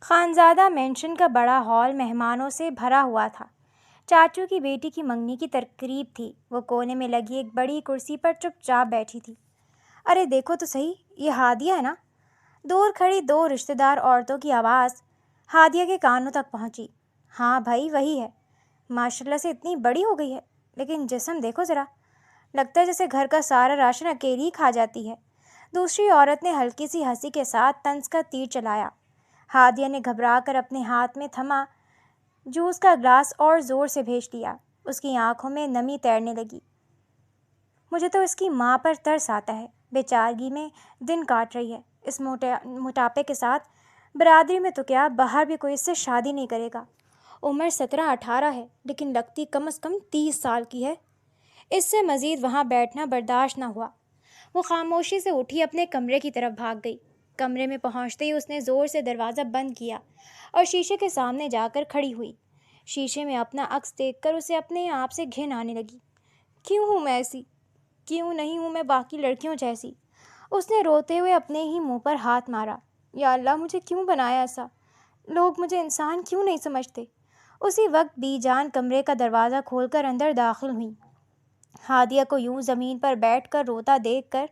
Khanzada mention کا بڑا hall مہمانوں سے بھرا ہوا تھا۔ چاچو کی بیٹی کی منگنی کی تقریب تھی۔ وہ کونے میں لگی ایک بڑی کرسی پر چپ چاپ بیٹھی تھی۔ ارے دیکھو تو صحیح، یہ ہادیہ ہے نا؟ دور کھڑی دو رشتہ دار عورتوں کی آواز ہادیہ کے کانوں تک پہنچی۔ ہاں بھائی وہی ہے، ماشاءاللہ سے اتنی بڑی ہو گئی ہے، لیکن جسم دیکھو ذرا، لگتا ہے جیسے گھر کا سارا راشن اکیلی ہی کھا جاتی ہے۔ دوسری عورت نے ہلکی سی ہنسی کے ساتھ طنز کا تیر چلایا۔ ہادیہ نے گھبرا کر اپنے ہاتھ میں تھما جوس کا گلاس اور زور سے بھیج دیا۔ اس کی آنکھوں میں نمی تیرنے لگی۔ مجھے تو اس کی ماں پر ترس آتا ہے، بیچارگی میں دن کاٹ رہی ہے اس موٹاپے کے ساتھ۔ برادری میں تو کیا، باہر بھی کوئی اس سے شادی نہیں کرے گا۔ عمر 17-18 ہے، لیکن لگتی کم از کم 30 سال کی ہے۔ اس سے مزید وہاں بیٹھنا برداشت نہ ہوا۔ وہ خاموشی سے اٹھی اپنے کمرے کی طرف بھاگ گئی۔ کمرے میں پہنچتے ہی اس نے زور سے دروازہ بند کیا اور شیشے کے سامنے جا کر کھڑی ہوئی۔ شیشے میں اپنا عکس دیکھ کر اسے اپنے آپ سے گھن آنے لگی۔ کیوں ہوں میں ایسی؟ کیوں نہیں ہوں میں باقی لڑکیوں جیسی؟ اس نے روتے ہوئے اپنے ہی منہ پر ہاتھ مارا۔ یا اللہ، مجھے کیوں بنایا ایسا؟ لوگ مجھے انسان کیوں نہیں سمجھتے؟ اسی وقت بی جان کمرے کا دروازہ کھول کر اندر داخل ہوئیں۔ ہادیہ کو یوں زمین پر بیٹھ کر روتا دیکھ کر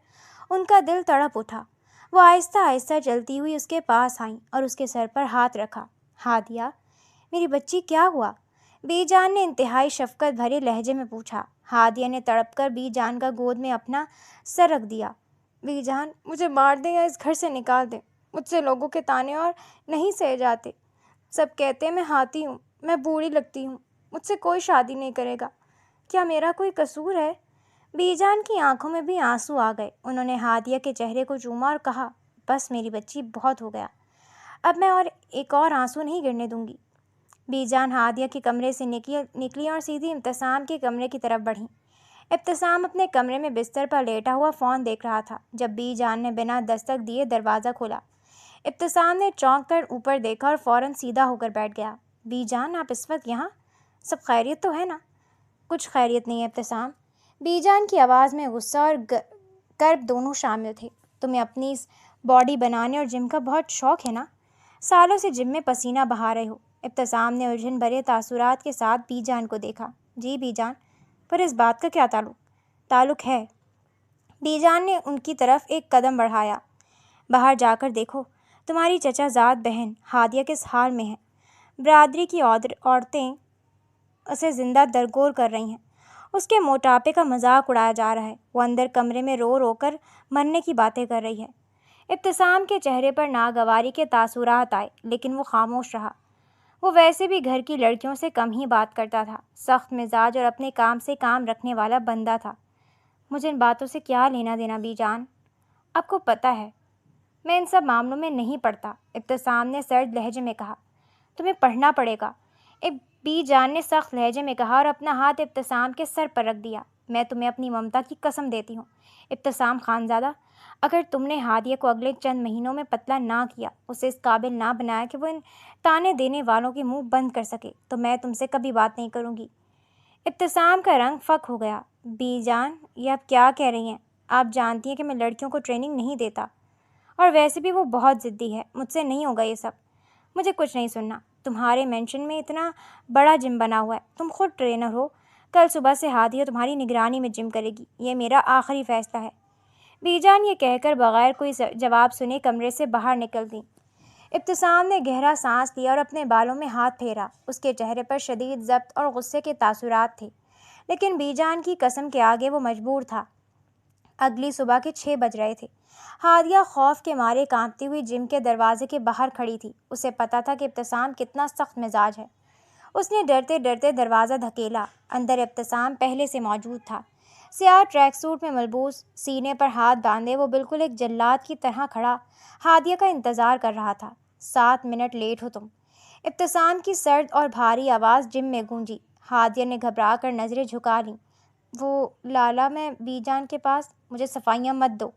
ان کا دل تڑپ اٹھا۔ وہ آہستہ آہستہ چلتی ہوئی اس کے پاس آئیں اور اس کے سر پر ہاتھ رکھا۔ ہادیہ، میری بچی کیا ہوا؟ بی جان نے انتہائی شفقت بھرے لہجے میں پوچھا۔ ہادیہ نے تڑپ کر بی جان کا گود میں اپنا سر رکھ دیا۔ بی جان، مجھے مار دیں یا اس گھر سے نکال دیں، مجھ سے لوگوں کے طعنے اور نہیں سہے جاتے۔ سب کہتے ہیں میں ہاتھی ہوں، میں بوڑھی لگتی ہوں، مجھ سے کوئی شادی نہیں کرے گا۔ کیا میرا کوئی قصور ہے؟ بی جان کی آنکھوں میں بھی آنسو آ گئے۔ انہوں نے ہادیہ کے چہرے کو چوما اور کہا، بس میری بچی، بہت ہو گیا، اب میں ایک اور آنسو نہیں گرنے دوں گی۔ بی جان ہادیہ کے کمرے سے نکلی اور سیدھی ابتسام کے کمرے کی طرف بڑھیں۔ ابتسام اپنے کمرے میں بستر پر لیٹا ہوا فون دیکھ رہا تھا جب بی جان نے بنا دستک دیے دروازہ کھولا۔ ابتسام نے چونک کر اوپر دیکھا اور فوراً سیدھا ہو کر بیٹھ گیا۔ بی جان، آپ اس وقت یہاں؟ سب خیریت تو ہے نا؟ کچھ خیریت نہیں ہے ابتسام۔ بی جان کی آواز میں غصہ اور کرب دونوں شامل تھے۔ تمہیں اپنی اس باڈی بنانے اور جم کا بہت شوق ہے نا؟ سالوں سے جم میں پسینہ بہا رہے ہو۔ ابتسام نے الجھن بھرے تاثرات کے ساتھ بی جان کو دیکھا۔ جی بی جان، پر اس بات کا کیا تعلق ہے؟ بی جان نے ان کی طرف ایک قدم بڑھایا۔ باہر جا کر دیکھو، تمہاری چچا زاد بہن ہادیہ کس حال میں ہے۔ برادری کی عورتیں اسے زندہ درگور کر رہی ہیں۔ اس کے موٹاپے کا مذاق اڑایا جا رہا ہے۔ وہ اندر کمرے میں رو رو کر مرنے کی باتیں کر رہی ہے۔ ابتسام کے چہرے پر ناگواری کے تاثرات آئے، لیکن وہ خاموش رہا۔ وہ ویسے بھی گھر کی لڑکیوں سے کم ہی بات کرتا تھا، سخت مزاج اور اپنے کام سے کام رکھنے والا بندہ تھا۔ مجھے ان باتوں سے کیا لینا دینا بی جان؟ آپ کو پتہ ہے میں ان سب معاملوں میں نہیں پڑتا، ابتسام نے سرد لہجے میں کہا۔ تمہیں پڑھنا پڑے گا، بی جان نے سخت لہجے میں کہا اور اپنا ہاتھ ابتسام کے سر پر رکھ دیا۔ میں تمہیں اپنی ممتا کی قسم دیتی ہوں ابتسام خانزادہ، اگر تم نے ہادیہ کو اگلے چند مہینوں میں پتلا نہ کیا، اسے اس قابل نہ بنایا کہ وہ ان تانے دینے والوں کے منہ بند کر سکے، تو میں تم سے کبھی بات نہیں کروں گی۔ ابتسام کا رنگ فک ہو گیا۔ بی جان، یہ آپ کیا کہہ رہی ہیں؟ آپ جانتی ہیں کہ میں لڑکیوں کو ٹریننگ نہیں دیتا، اور ویسے بھی وہ بہت ضدی ہے، مجھ سے نہیں ہوگا یہ سب۔ مجھے کچھ نہیں سننا۔ تمہارے مینشن میں اتنا بڑا جم بنا ہوا ہے، تم خود ٹرینر ہو، کل صبح سے ہادیہ تمہاری نگرانی میں جم کرے گی، یہ میرا آخری فیصلہ ہے۔ بی جان یہ کہہ کر بغیر کوئی جواب سنے کمرے سے باہر نکل دیں۔ ابتسام نے گہرا سانس لیا اور اپنے بالوں میں ہاتھ پھیرا۔ اس کے چہرے پر شدید ضبط اور غصے کے تاثرات تھے، لیکن بی جان کی قسم کے آگے وہ مجبور تھا۔ اگلی صبح کے 6 بج رہے تھے۔ ہادیہ خوف کے مارے کانپتی ہوئی جم کے دروازے کے باہر کھڑی تھی۔ اسے پتہ تھا کہ ابتسام کتنا سخت مزاج ہے۔ اس نے ڈرتے ڈرتے دروازہ دھکیلا۔ اندر ابتسام پہلے سے موجود تھا۔ سیاہ ٹریک سوٹ میں ملبوس، سینے پر ہاتھ باندھے، وہ بالکل ایک جلاد کی طرح کھڑا ہادیہ کا انتظار کر رہا تھا۔ 7 منٹ لیٹ ہو تم، ابتسام کی سرد اور بھاری آواز جم میں گونجی۔ ہادیہ نے گھبرا کر نظریں جھکا لیں۔ وہ لالا، میں بی جان کے پاس، مجھے صفائیاں مت دو،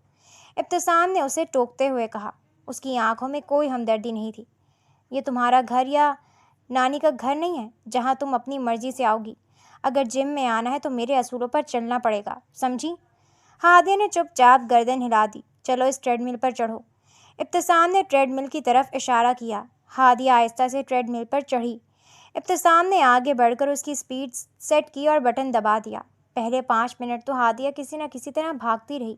ابتسام نے اسے ٹوکتے ہوئے کہا۔ اس کی آنکھوں میں کوئی ہمدردی نہیں تھی۔ یہ تمہارا گھر یا نانی کا گھر نہیں ہے جہاں تم اپنی مرضی سے آؤ گی۔ اگر جم میں آنا ہے تو میرے اصولوں پر چلنا پڑے گا، سمجھی؟ ہادیہ نے چپ چاپ گردن ہلا دی۔ چلو اس ٹریڈ مل پر چڑھو۔ ابتسام نے ٹریڈ مل کی طرف اشارہ کیا۔ ہادیہ آہستہ سے ٹریڈ مل پر چڑھی۔ ابتسام نے آگے بڑھ کر اس کی سپیڈ سیٹ کی اور بٹن دبا دیا۔ پہلے 5 منٹ تو ہادیہ کسی نہ کسی طرح بھاگتی رہی،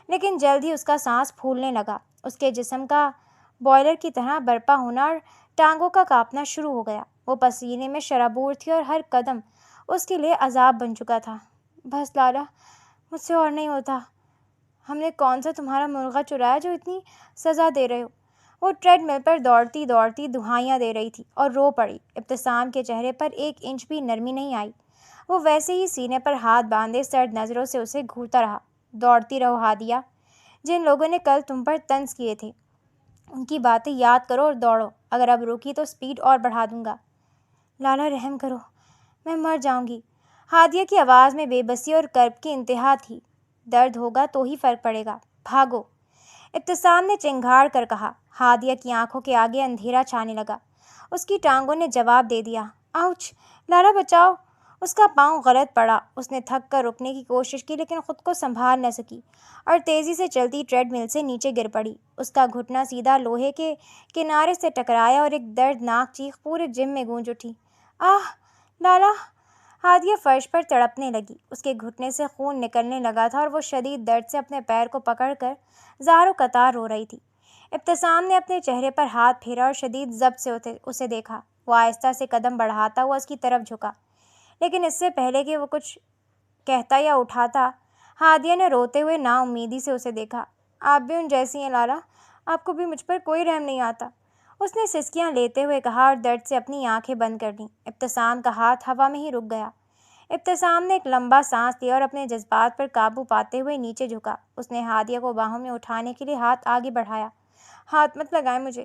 لیکن جلد ہی اس کا سانس پھولنے لگا۔ اس کے جسم کا بوائلر کی طرح برپا ہونا اور ٹانگوں کا کانپنا شروع ہو گیا۔ وہ پسینے میں شرابور تھی اور ہر قدم اس کے لیے عذاب بن چکا تھا۔ بس لالا، مجھ سے اور نہیں ہوتا۔ ہم نے کون سا تمہارا مرغا چرایا جو اتنی سزا دے رہے ہو؟ وہ ٹریڈ مل پر دوڑتی دوڑتی دہائیاں دے رہی تھی اور رو پڑی۔ ابتسام کے چہرے پر 1 انچ بھی نرمی نہیں آئی۔ وہ ویسے ہی سینے پر ہاتھ باندھے سرد نظروں سے اسے گھورتا رہا۔ دوڑتی رہو ہادیہ، جن لوگوں نے کل تم پر طنز کیے تھے ان کی باتیں یاد کرو اور دوڑو۔ اگر اب رکی تو سپیڈ اور بڑھا دوں گا۔ لالا رحم کرو، میں مر جاؤں گی۔ ہادیہ کی آواز میں بے بسی اور کرب کی انتہا تھی۔ درد ہوگا تو ہی فرق پڑے گا، بھاگو، ابتسام نے چنگھاڑ کر کہا۔ ہادیہ کی آنکھوں کے آگے اندھیرا چھانے لگا۔ اس کی ٹانگوں نے جواب دے دیا۔ آؤچ، لالا بچاؤ۔ اس کا پاؤں غلط پڑا۔ اس نے تھک کر رکنے کی کوشش کی لیکن خود کو سنبھال نہ سکی اور تیزی سے چلتی ٹریڈ مل سے نیچے گر پڑی۔ اس کا گھٹنا سیدھا لوہے کے کنارے سے ٹکرایا اور ایک دردناک چیخ پورے جم میں گونج اٹھی۔ آہ لالا! ہادیہ فرش پر تڑپنے لگی۔ اس کے گھٹنے سے خون نکلنے لگا تھا اور وہ شدید درد سے اپنے پیر کو پکڑ کر زار و قطار رو رہی تھی۔ ابتسام نے اپنے چہرے پر ہاتھ پھیرا اور شدید ضبط سے اسے دیکھا۔ وہ آہستہ سے قدم بڑھاتا ہوا اس کی طرف جھکا، لیکن اس سے پہلے کہ وہ کچھ کہتا یا اٹھاتا، ہادیہ نے روتے ہوئے نا امیدی سے اسے دیکھا۔ آپ بھی ان جیسی ہیں لالا، آپ کو بھی مجھ پر کوئی رحم نہیں آتا، اس نے سسکیاں لیتے ہوئے کہا اور درد سے اپنی آنکھیں بند کر لیں۔ ابتسام کا ہاتھ ہوا میں ہی رک گیا۔ ابتسام نے ایک لمبا سانس لیا اور اپنے جذبات پر قابو پاتے ہوئے نیچے جھکا۔ اس نے ہادیہ کو باہوں میں اٹھانے کے لیے ہاتھ آگے بڑھایا۔ ہاتھ مت لگائیں مجھے۔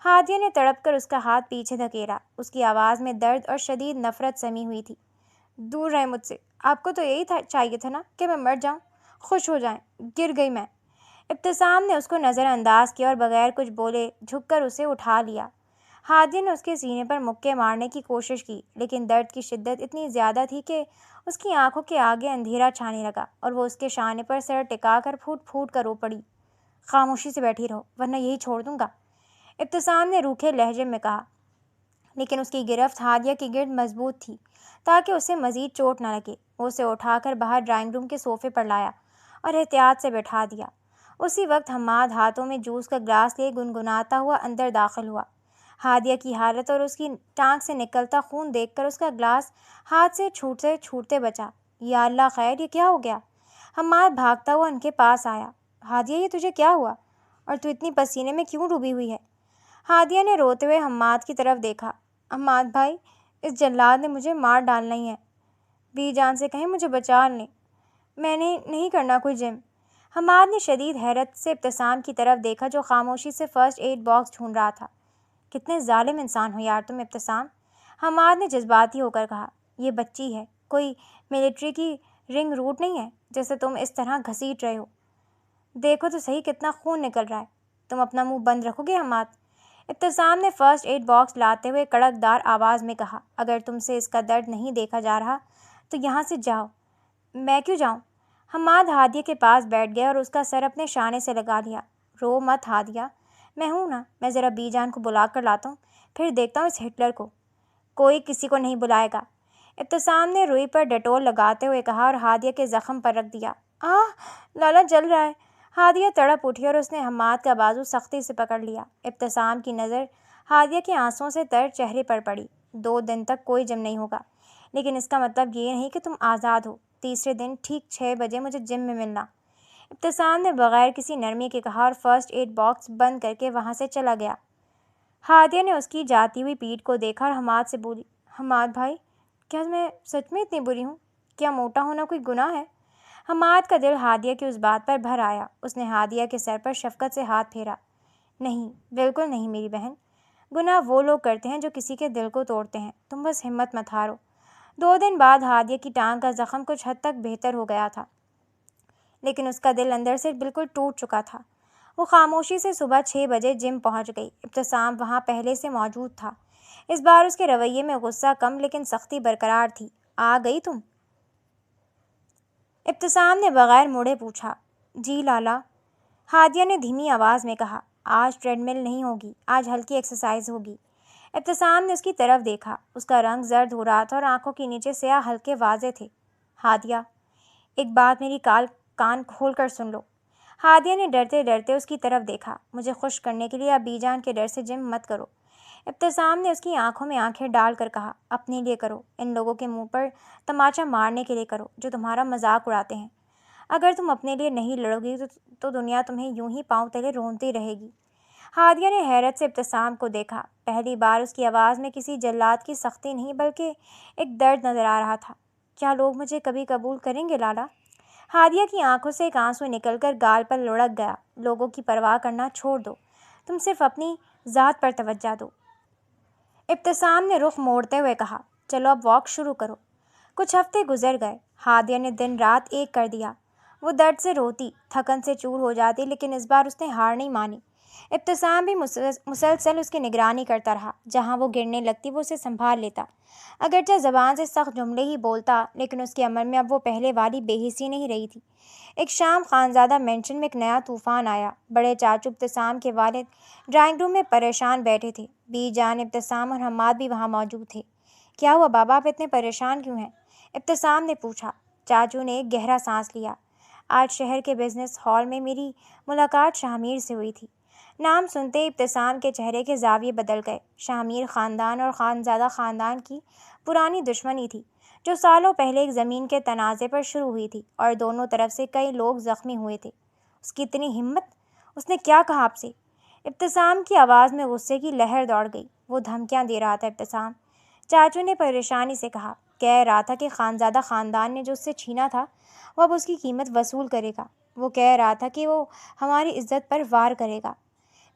ہادیہ نے تڑپ کر اس کا ہاتھ پیچھے دھکیلا۔ اس کی آواز میں درد اور شدید نفرت سمی ہوئی تھی۔ دور رہیں مجھ سے، آپ کو تو یہی چاہیے تھا نا کہ میں مر جاؤں، خوش ہو جائیں۔ گر گئی میں۔ ابتسام نے اس کو نظر انداز کیا اور بغیر کچھ بولے جھک کر اسے اٹھا لیا۔ ہادیہ نے اس کے سینے پر مکے مارنے کی کوشش کی، لیکن درد کی شدت اتنی زیادہ تھی کہ اس کی آنکھوں کے آگے اندھیرا چھانے لگا اور وہ اس کے شانے پر سر ٹکا کر پھوٹ پھوٹ کر رو پڑی۔ خاموشی سے بیٹھی رہو ورنہ یہی چھوڑ دوں گا، ابتسام نے روکھے لہجے میں کہا، لیکن اس کی گرفت ہادیہ کی گرد مضبوط تھی تاکہ اسے مزید چوٹ نہ لگے۔ وہ اسے اٹھا کر باہر ڈرائنگ روم کے صوفے پر لایا اور احتیاط سے بٹھا دیا۔ اسی وقت حماد ہاتھوں میں جوس کا گلاس لیے گنگناتا ہوا اندر داخل ہوا۔ ہادیہ کی حالت اور اس کی ٹانگ سے نکلتا خون دیکھ کر اس کا گلاس ہاتھ سے چھوٹتے چھوٹتے بچا۔ یا اللہ خیر، یہ کیا ہو گیا؟ حماد بھاگتا ہوا ان کے پاس آیا۔ ہادیہ، یہ تجھے کیا ہوا اور تو اتنی پسینے میں کیوں ڈوبی ہوئی ہے؟ ہادیہ نے روتے ہوئے حماد کی طرف دیکھا۔ حماد بھائی، اس جلاد نے مجھے مار ڈالنا ہی ہے، بی جان سے کہیں مجھے بچا لیں، میں نے نہیں کرنا کوئی جرم۔ حماد نے شدید حیرت سے ابتسام کی طرف دیکھا جو خاموشی سے فرسٹ ایڈ باکس ڈھونڈ رہا تھا۔ کتنے ظالم انسان ہو یار تم ابتسام، حماد نے جذباتی ہو کر کہا۔ یہ بچی ہے، کوئی ملٹری کی رنگ روٹ نہیں ہے جسے تم اس طرح گھسیٹ رہے ہو۔ دیکھو تو صحیح کتنا خون نکل رہا ہے۔ تم اپنا منہ بند رکھو گے حماد؟ ابتسام نے فرسٹ ایڈ باکس لاتے ہوئے کڑک دار آواز میں کہا۔ اگر تم سے اس کا درد نہیں دیکھا جا رہا تو یہاں سے جاؤ۔ میں کیوں جاؤں؟ حماد ہادیہ کے پاس بیٹھ گیا اور اس کا سر اپنے شانے سے لگا لیا۔ رو مت ہادیہ، میں ہوں نا، میں ذرا بی جان کو بلا کر لاتا ہوں، پھر دیکھتا ہوں اس ہٹلر کو۔ کوئی کسی کو نہیں بلائے گا، ابتسام نے روئی پر ڈیٹول لگاتے ہوئے کہا اور ہادیہ کے زخم پر رکھ دیا۔ لالا جل رہا ہے۔ ہادیہ تڑپ اٹھی اور اس نے حماد کا بازو سختی سے پکڑ لیا۔ ابتسام کی نظر ہادیہ کے آنسوؤں سے تر چہرے پر پڑی۔ 2 دن تک کوئی جم نہیں ہوگا، لیکن اس کا مطلب یہ نہیں کہ تم آزاد ہو۔ تیسرے دن ٹھیک 6 بجے مجھے جم میں ملنا، ابتسام نے بغیر کسی نرمی کے کہا اور فرسٹ ایڈ باکس بند کر کے وہاں سے چلا گیا۔ ہادیہ نے اس کی جاتی ہوئی پیٹھ کو دیکھا اور حماد سے بولی، حماد بھائی، کیا میں سچ میں اتنی بری ہوں؟ کیا موٹا ہونا کوئی گناہ ہے؟ حماد کا دل ہادیہ کی اس بات پر بھر آیا۔ اس نے ہادیہ کے سر پر شفقت سے ہاتھ پھیرا۔ نہیں، بالکل نہیں میری بہن، گناہ وہ لوگ کرتے ہیں جو کسی کے دل کو توڑتے ہیں، تم بس ہمت مت ہارو۔ 2 دن بعد ہادیہ کی ٹانگ کا زخم کچھ حد تک بہتر ہو گیا تھا، لیکن اس کا دل اندر سے بالکل ٹوٹ چکا تھا۔ وہ خاموشی سے صبح 6 بجے جم پہنچ گئی۔ ابتسام وہاں پہلے سے موجود تھا۔ اس بار اس کے رویے میں غصہ کم لیکن سختی برقرار تھی۔ آ گئی تم؟ ابتسام نے بغیر مڑے پوچھا۔ جی لالا، ہادیہ نے دھیمی آواز میں کہا۔ آج ٹریڈ مل نہیں ہوگی، آج ہلکی ایکسرسائز ہوگی۔ ابتسام نے اس کی طرف دیکھا۔ اس کا رنگ زرد ہو رہا تھا اور آنکھوں کے نیچے سیاہ ہلکے واضح تھے۔ ہادیہ، ایک بات میری کان کھول کر سن لو۔ ہادیہ نے ڈرتے ڈرتے اس کی طرف دیکھا۔ مجھے خوش کرنے کے لیے ابی جان کے ڈر سے جم مت کرو۔ ابتسام نے اس کی آنکھوں میں آنکھیں ڈال کر کہا، اپنے لیے کرو، ان لوگوں کے منہ پر تماچا مارنے کے لیے کرو جو تمہارا مذاق اڑاتے ہیں۔ اگر تم اپنے لیے نہیں لڑو گی تو دنیا تمہیں یوں ہی پاؤں تلے رونتی رہے گی۔ ہادیہ نے حیرت سے ابتسام کو دیکھا۔ پہلی بار اس کی آواز میں کسی جلاد کی سختی نہیں بلکہ ایک درد نظر آ رہا تھا۔ کیا لوگ مجھے کبھی قبول کریں گے لالا؟ ہادیہ کی آنکھوں سے ایک آنسو نکل کر گال پر لڑک گیا۔ لوگوں کی پرواہ کرنا چھوڑ دو، تم صرف اپنی ذات پر توجہ دو۔ ابتسام نے رخ موڑتے ہوئے کہا، چلو اب واک شروع کرو۔ کچھ ہفتے گزر گئے۔ ہادیہ نے دن رات ایک کر دیا۔ وہ درد سے روتی، تھکن سے چور ہو جاتی، لیکن اس بار اس نے ہار نہیں مانی۔ ابتسام بھی مسلسل اس کی نگرانی کرتا رہا۔ جہاں وہ گرنے لگتی وہ اسے سنبھال لیتا۔ اگرچہ زبان سے سخت جملے ہی بولتا، لیکن اس کے عمل میں اب وہ پہلے والی بے حسی نہیں رہی تھی۔ ایک شام خانزادہ مینشن میں ایک نیا طوفان آیا۔ بڑے چاچو ابتسام کے والد ڈرائنگ روم میں پریشان بیٹھے تھے۔ بی جان، ابتسام اور حماد بھی وہاں موجود تھے۔ کیا ہوا بابا، آپ اتنے پریشان کیوں ہیں؟ ابتسام نے پوچھا۔ چاچو نے ایک گہرا سانس لیا۔ آج شہر کے بزنس ہال میں میری ملاقات شاہ سے ہوئی تھی۔ نام سنتے ابتسام کے چہرے کے زاویے بدل گئے۔ شاہ خاندان اور خانزادہ خاندان کی پرانی دشمنی تھی جو سالوں پہلے ایک زمین کے تنازع پر شروع ہوئی تھی اور دونوں طرف سے کئی لوگ زخمی ہوئے تھے۔ اس کی اتنی ہمت! اس نے کیا کہا آپ سے؟ ابتسام کی آواز میں غصے کی لہر دوڑ گئی۔ وہ دھمکیاں دے رہا تھا ابتسام، چاچو نے پریشانی سے کہا۔ کہہ رہا تھا کہ خانزادہ خاندان نے جو اس سے چھینا تھا وہ اب اس کی قیمت وصول کرے گا۔ وہ کہہ رہا تھا کہ وہ ہماری عزت پر وار کرے گا۔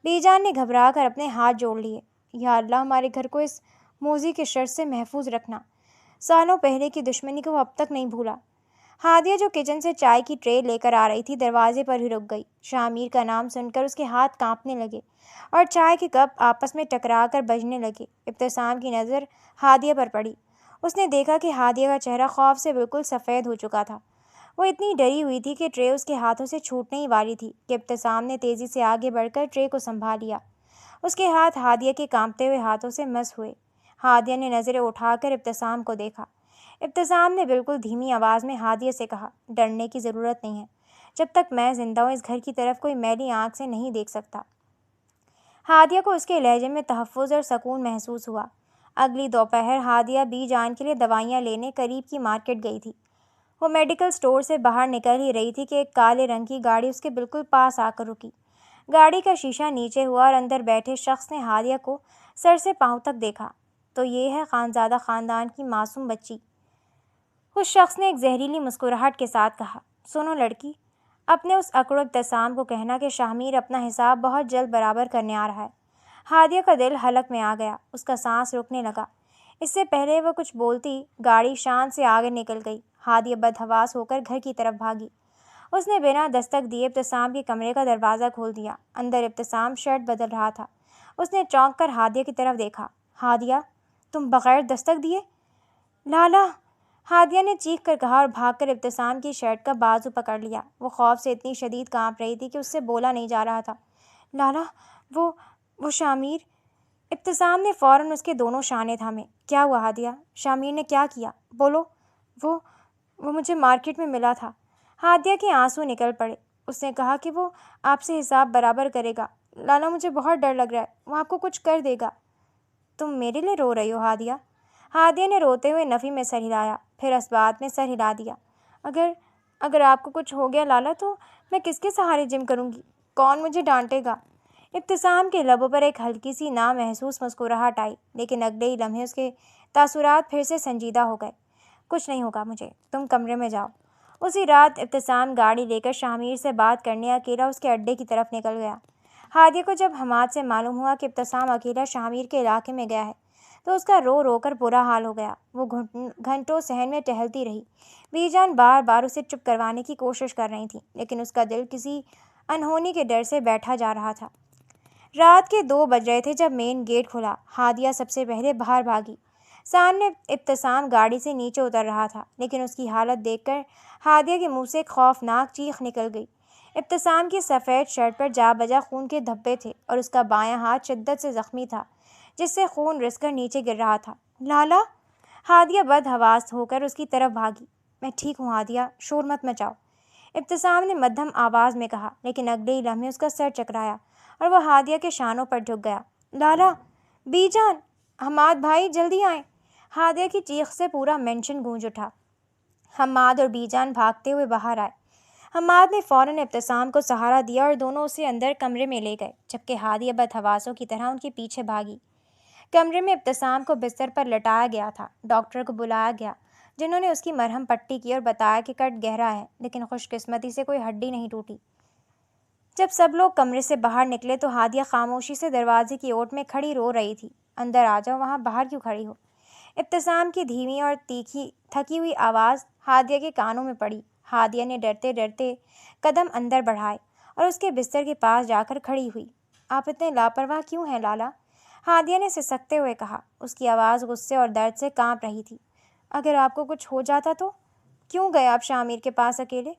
بی جان نے گھبرا کر اپنے ہاتھ جوڑ لیے۔ یا اللہ، ہمارے گھر کو اس موذی کے شر سے محفوظ رکھنا۔ سالوں پہلے کی دشمنی کو وہ اب تک نہیں بھولا۔ ہادیہ جو کچن سے چائے کی ٹرے لے کر آ رہی تھی دروازے پر ہی رک گئی۔ شاہ کا نام سن کر اس کے ہاتھ کانپنے لگے اور چائے کے کپ آپس میں ٹکرا کر بجنے لگے۔ ابتسام کی نظر ہادیہ پر پڑی۔ اس نے دیکھا کہ ہادیہ کا چہرہ خوف سے بالکل سفید ہو چکا تھا۔ وہ اتنی ڈری ہوئی تھی کہ ٹرے اس کے ہاتھوں سے چھوٹنے ہی والی تھی کہ ابتسام نے تیزی سے آگے بڑھ کر ٹرے کو سنبھال لیا۔ اس کے ہاتھ ہادیہ کے کانپتے ہوئے ہاتھوں سے مس ہوئے۔ ہادیہ نے نظریں اٹھا کر ابتسام کو دیکھا۔ ابتسام نے بالکل دھیمی آواز میں ہادیہ سے کہا، ڈرنے کی ضرورت نہیں ہے۔ جب تک میں زندہ ہوں اس گھر کی طرف کوئی میلی آنکھ سے نہیں دیکھ سکتا۔ ہادیہ کو اس کے لہجے میں تحفظ اور سکون محسوس ہوا۔ اگلی دوپہر ہادیہ بی جان کے لیے دوائیاں لینے قریب کی مارکیٹ گئی تھی۔ وہ میڈیکل سٹور سے باہر نکل ہی رہی تھی کہ ایک کالے رنگ کی گاڑی اس کے بالکل پاس آ کر رکی۔ گاڑی کا شیشہ نیچے ہوا اور اندر بیٹھے شخص نے ہادیہ کو سر سے پاؤں تک دیکھا۔ تو یہ ہے خانزادہ خاندان کی معصوم بچی، اس شخص نے ایک زہریلی مسکراہٹ کے ساتھ کہا۔ سنو لڑکی، اپنے اس اکڑو ابتسام کو کہنا کہ شاہ اپنا حساب بہت جلد برابر کرنے آ رہا ہے۔ ہادیہ کا دل حلق میں آ گیا۔ اس کا سانس رکنے لگا۔ اس سے پہلے وہ کچھ بولتی گاڑی شان سے آگے نکل گئی۔ ہادیہ بدحواس ہو کر گھر کی طرف بھاگی۔ اس نے بنا دستک دیے ابتسام کے کمرے کا دروازہ کھول دیا۔ اندر ابتسام شرٹ بدل رہا تھا۔ اس نے چونک کر ہادیہ کی طرف دیکھا۔ ہادیہ، تم بغیر دستک دیے؟ لالا! ہادیہ نے چیخ کر کہا اور بھاگ کر ابتسام کی شرٹ کا بازو پکڑ لیا۔ وہ خوف سے اتنی شدید کانپ رہی تھی کہ اس سے بولا نہیں جا رہا تھا۔ لالا، وہ شاہ ابتسام نے فوراً اس کے دونوں شانے تھامے۔ کیا ہوا ہادیہ؟ شاہ نے کیا کیا؟ بولو۔ وہ مجھے مارکیٹ میں ملا تھا۔ ہادیہ کے آنسو نکل پڑے۔ اس نے کہا کہ وہ آپ سے حساب برابر کرے گا۔ لالا، مجھے بہت ڈر لگ رہا ہے، وہ آپ کو کچھ کر دے گا۔ تم میرے لیے رو رہی ہو ہادیہ؟ ہادیہ نے روتے ہوئے نفی میں سر ہلایا، پھر اثبات میں سر ہلا دیا۔ اگر آپ کو کچھ ہو گیا لالا تو میں کس کے سہارے جم کروں گی؟ کون مجھے ڈانٹے گا؟ ابتسام کے لبوں پر ایک ہلکی سی نامحسوس مسکراہٹ آئی، لیکن اگلے ہی لمحے اس کے تاثرات پھر سے سنجیدہ ہو گئے۔ کچھ نہیں ہوگا مجھے، تم کمرے میں جاؤ۔ اسی رات ابتسام گاڑی لے کر شاہ سے بات کرنے اکیلا اس کے اڈے کی طرف نکل گیا۔ ہادیہ کو جب حماد سے معلوم ہوا کہ ابتسام اکیلا شاہ کے علاقے میں گیا ہے تو اس کا رو رو کر برا حال ہو گیا۔ وہ گھنٹوں صحن میں ٹہلتی رہی۔ بی جان بار بار اسے چپ کروانے کی کوشش کر رہی تھیں، لیکن اس کا دل کسی انہونی کے ڈر سے بیٹھا جا رہا تھا۔ رات کے 2 بج رہے تھے جب مین گیٹ کھلا۔ ہادیہ سب سے پہلے باہر بھاگی۔ سامنے ابتسام گاڑی سے نیچے اتر رہا تھا، لیکن اس کی حالت دیکھ کر ہادیہ کے منہ سے ایک خوفناک چیخ نکل گئی۔ ابتسام کی سفید شرٹ پر جا بجا خون کے دھبے تھے اور اس کا بایاں ہاتھ شدت سے زخمی تھا جس سے خون رس کر نیچے گر رہا تھا۔ لالا! ہادیہ بدحواس ہو کر اس کی طرف بھاگی۔ میں ٹھیک ہوں ہادیہ، شور مت مچاؤ، ابتسام نے مدھم آواز میں کہا، لیکن اگلے ہی لمحے اس کا سر چکرایا اور وہ ہادیہ کے شانوں پر جھک گیا۔ لالا! بی جان! حماد بھائی جلدی آئیں! ہادیہ کی چیخ سے پورا مینشن گونج اٹھا۔ حماد اور بی جان بھاگتے ہوئے باہر آئے۔ حماد نے فوراً ابتسام کو سہارا دیا اور دونوں اسے اندر کمرے میں لے گئے، جبکہ ہادیہ بدحواسوں کی طرح ان کے پیچھے بھاگی۔ کمرے میں ابتسام کو بستر پر لٹایا گیا تھا۔ ڈاکٹر کو بلایا گیا، جنہوں نے اس کی مرہم پٹی کی اور بتایا کہ کٹ گہرا ہے، لیکن خوش قسمتی سے کوئی ہڈی نہیں ٹوٹی۔ جب سب لوگ کمرے سے باہر نکلے تو ہادیہ خاموشی سے دروازے کی اوٹ میں کھڑی رو رہی تھی۔ اندر آ جاؤ، وہاں باہر کیوں کھڑی ہو؟ ابتسام کی دھیمی اور تیکھی تھکی ہوئی آواز ہادیہ کے کانوں میں پڑی۔ ہادیہ نے ڈرتے ڈرتے قدم اندر بڑھائے اور اس کے بستر کے پاس جا کر کھڑی ہوئی۔ آپ اتنے لاپرواہ کیوں ہیں لالا؟ ہادیہ نے سسکتے ہوئے کہا۔ اس کی آواز غصے اور درد سے کانپ رہی تھی۔ اگر آپ کو کچھ ہو جاتا تو؟ کیوں گئے آپ شامیر کے پاس اکیلے؟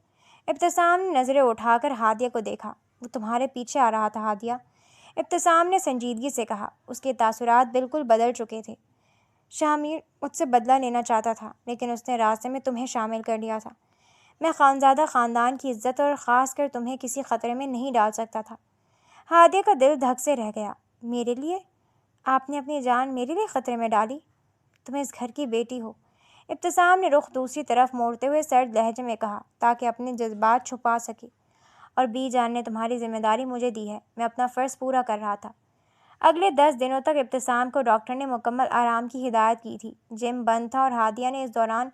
ابتسام نے نظریں اٹھا کر ہادیہ کو دیکھا۔ وہ تمہارے پیچھے آ رہا تھا ہادیہ، ابتسام نے سنجیدگی سے کہا۔ اس کے تاثرات بالکل بدل چکے تھے۔ شامیر مجھ سے بدلہ لینا چاہتا تھا، لیکن اس نے راستے میں تمہیں شامل کر لیا تھا۔ میں خانزادہ خاندان کی عزت اور خاص کر تمہیں کسی خطرے میں نہیں ڈال سکتا تھا۔ ہادیہ کا دل دھک سے رہ گیا۔ میرے لیے؟ آپ نے اپنی جان میرے لیے خطرے میں ڈالی؟ تم اس گھر کی بیٹی ہو، ابتسام نے رخ دوسری طرف موڑتے ہوئے سرد لہجے میں کہا، تاکہ اپنے جذبات چھپا سکے۔ اور بی جان نے تمہاری ذمہ داری مجھے دی ہے، میں اپنا فرض پورا کر رہا تھا۔ اگلے 10 دنوں تک ابتسام کو ڈاکٹر نے مکمل آرام کی ہدایت کی تھی۔ جم بند تھا اور ہادیہ نے اس دوران